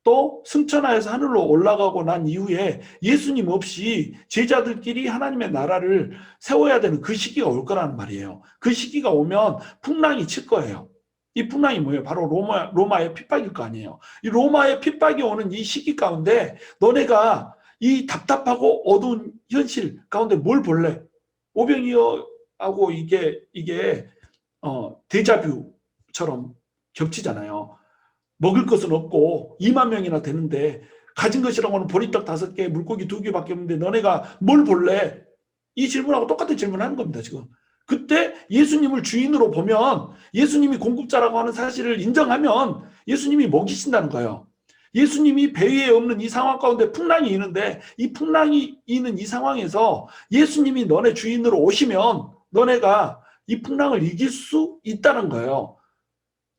또 승천하여서 하늘로 올라가고 난 이후에 예수님 없이 제자들끼리 하나님의 나라를 세워야 되는 그 시기가 올 거라는 말이에요. 그 시기가 오면 풍랑이 칠 거예요. 이 풍랑이 뭐예요? 바로 로마의 핍박일 거 아니에요. 이 로마의 핍박이 오는 이 시기 가운데 너네가 이 답답하고 어두운 현실 가운데 뭘 볼래? 오병이어하고 이게 데자뷰처럼 겹치잖아요. 먹을 것은 없고 2만 명이나 되는데 가진 것이라고는 보리떡 5개, 물고기 2개밖에 없는데 너네가 뭘 볼래? 이 질문하고 똑같은 질문을 하는 겁니다, 지금. 그때 예수님을 주인으로 보면 예수님이 공급자라고 하는 사실을 인정하면 예수님이 먹이신다는 거예요. 예수님이 배 위에 없는 이 상황 가운데 풍랑이 있는데 이 풍랑이 있는 이 상황에서 예수님이 너네 주인으로 오시면 너네가 이 풍랑을 이길 수 있다는 거예요.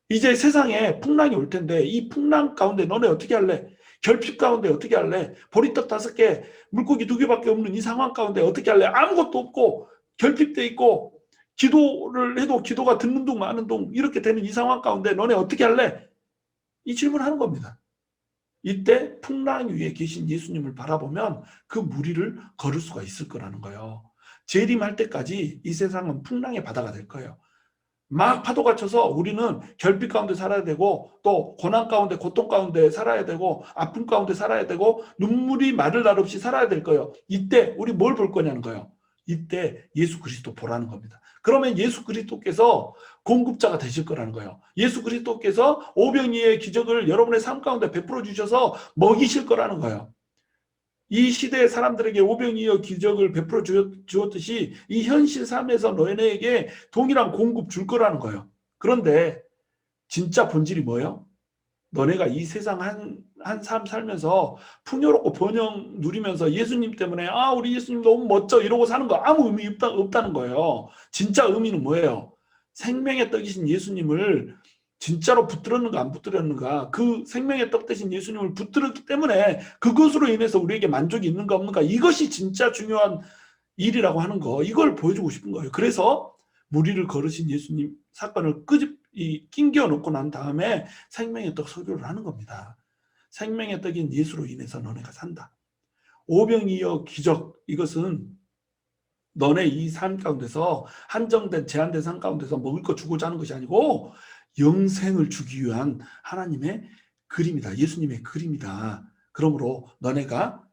이제 세상에 풍랑이 올 텐데 이 풍랑 가운데 너네 어떻게 할래? 결핍 가운데 어떻게 할래? 보리떡 5개, 물고기 2개밖에 없는 이 상황 가운데 어떻게 할래? 아무것도 없고 결핍돼 있고 기도를 해도 기도가 듣는 둥 마는 둥 이렇게 되는 이 상황 가운데 너네 어떻게 할래? 이 질문을 하는 겁니다. 이때 풍랑 위에 계신 예수님을 바라보면 그 무리를 걸을 수가 있을 거라는 거예요. 재림할 때까지 이 세상은 풍랑의 바다가 될 거예요. 막 파도가 쳐서 우리는 결핍 가운데 살아야 되고 또 고난 가운데 고통 가운데 살아야 되고 아픔 가운데 살아야 되고 눈물이 마를 날 없이 살아야 될 거예요. 이때 우리 뭘 볼 거냐는 거예요. 이때 예수 그리스도 보라는 겁니다. 그러면 예수 그리스도께서 공급자가 되실 거라는 거예요. 예수 그리스도께서 오병이의 기적을 여러분의 삶 가운데 베풀어 주셔서 먹이실 거라는 거예요. 이 시대의 사람들에게 오병이어 기적을 베풀어 주었듯이 이 현실 삶에서 너희에게 동일한 공급 줄 거라는 거예요. 그런데 진짜 본질이 뭐예요? 너네가 이 세상 한 삶 살면서 풍요롭고 번영 누리면서 예수님 때문에 우리 예수님 너무 멋져 이러고 사는 거 아무 의미 없다는 거예요. 진짜 의미는 뭐예요? 생명의 떡이신 예수님을 진짜로 붙들었는가 안 붙들었는가, 그 생명의 떡 대신 예수님을 붙들었기 때문에 그것으로 인해서 우리에게 만족이 있는가 없는가, 이것이 진짜 중요한 일이라고 하는 거, 이걸 보여주고 싶은 거예요. 그래서 무리를 걸으신 예수님 사건을 낑겨 놓고 난 다음에 생명의 떡 설교를 하는 겁니다. 생명의 떡인 예수로 인해서 너네가 산다. 오병이어 기적, 이것은 너네 이 삶 가운데서 한정된 제한된 삶 가운데서 먹을 거 주고자 하는 것이 아니고 영생을 주기 위한 하나님의 그림이다. 예수님의 그림이다. 그러므로 너네가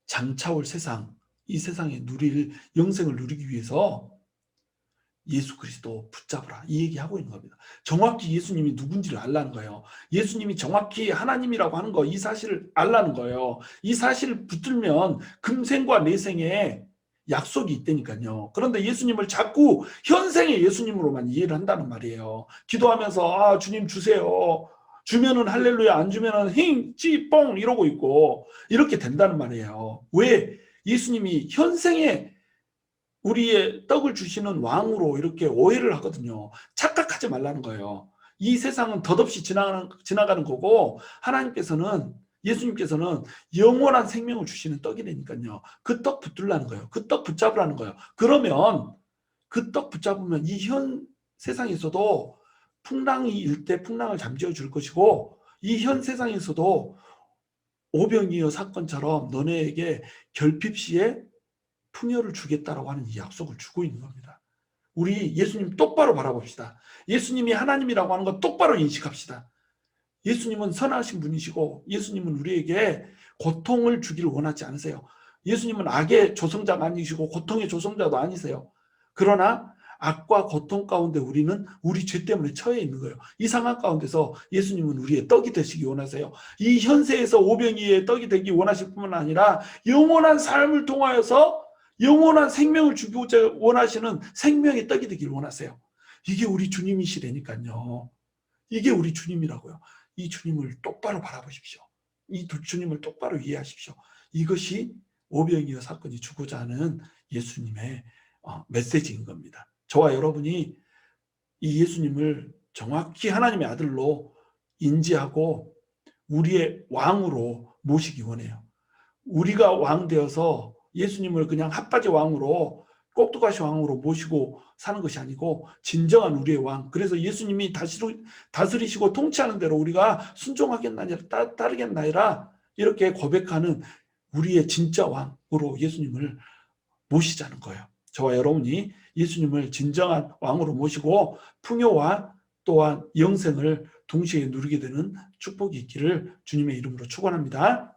장차올 세상, 이 세상에 누릴 영생을 누리기 위해서 예수 그리스도 붙잡으라, 이 얘기하고 있는 겁니다. 정확히 예수님이 누군지를 알라는 거예요. 예수님이 정확히 하나님이라고 하는 거, 이 사실을 알라는 거예요. 이 사실을 붙들면 금생과 내생에 약속이 있다니까요. 그런데 예수님을 자꾸 현생의 예수님으로만 이해를 한다는 말이에요. 기도하면서 주님 주세요, 주면은 할렐루야, 안 주면은 힝, 찌뽕 이러고 있고 이렇게 된다는 말이에요. 왜? 예수님이 현생의 우리의 떡을 주시는 왕으로 이렇게 오해를 하거든요. 착각하지 말라는 거예요. 이 세상은 덧없이 지나가는 거고 하나님께서는, 예수님께서는 영원한 생명을 주시는 떡이라니까요. 그 떡 붙들라는 거예요. 그 떡 붙잡으라는 거예요. 그러면 그 떡 붙잡으면 이 현 세상에서도 풍랑이 일 때 풍랑을 잠재워 줄 것이고 이 현 세상에서도 오병이어 사건처럼 너네에게 결핍 시에 풍요를 주겠다라고 하는 이 약속을 주고 있는 겁니다. 우리 예수님 똑바로 바라봅시다. 예수님이 하나님이라고 하는 거 똑바로 인식합시다. 예수님은 선하신 분이시고 예수님은 우리에게 고통을 주기를 원하지 않으세요. 예수님은 악의 조성자가 아니시고 고통의 조성자도 아니세요. 그러나 악과 고통 가운데 우리는 우리 죄 때문에 처해 있는 거예요. 이 상황 가운데서 예수님은 우리의 떡이 되시기 원하세요. 이 현세에서 오병이의 떡이 되기 원하실 뿐만 아니라 영원한 삶을 통하여서 영원한 생명을 주고자 원하시는 생명의 떡이 되길 원하세요. 이게 우리 주님이시라니까요. 이게 우리 주님이라고요. 이 주님을 똑바로 바라보십시오. 이 주님을 똑바로 이해하십시오. 이것이 오병이어 사건이 주고자 하는 예수님의 메시지인 겁니다. 저와 여러분이 이 예수님을 정확히 하나님의 아들로 인지하고 우리의 왕으로 모시기 원해요. 우리가 왕 되어서 예수님을 그냥 핫바지 왕으로, 꼭두가시 왕으로 모시고 사는 것이 아니고 진정한 우리의 왕. 그래서 예수님이 다스리시고 통치하는 대로 우리가 순종하겠나니라, 따르겠나이라 이렇게 고백하는 우리의 진짜 왕으로 예수님을 모시자는 거예요. 저와 여러분이 예수님을 진정한 왕으로 모시고 풍요와 또한 영생을 동시에 누리게 되는 축복이 있기를 주님의 이름으로 축원합니다.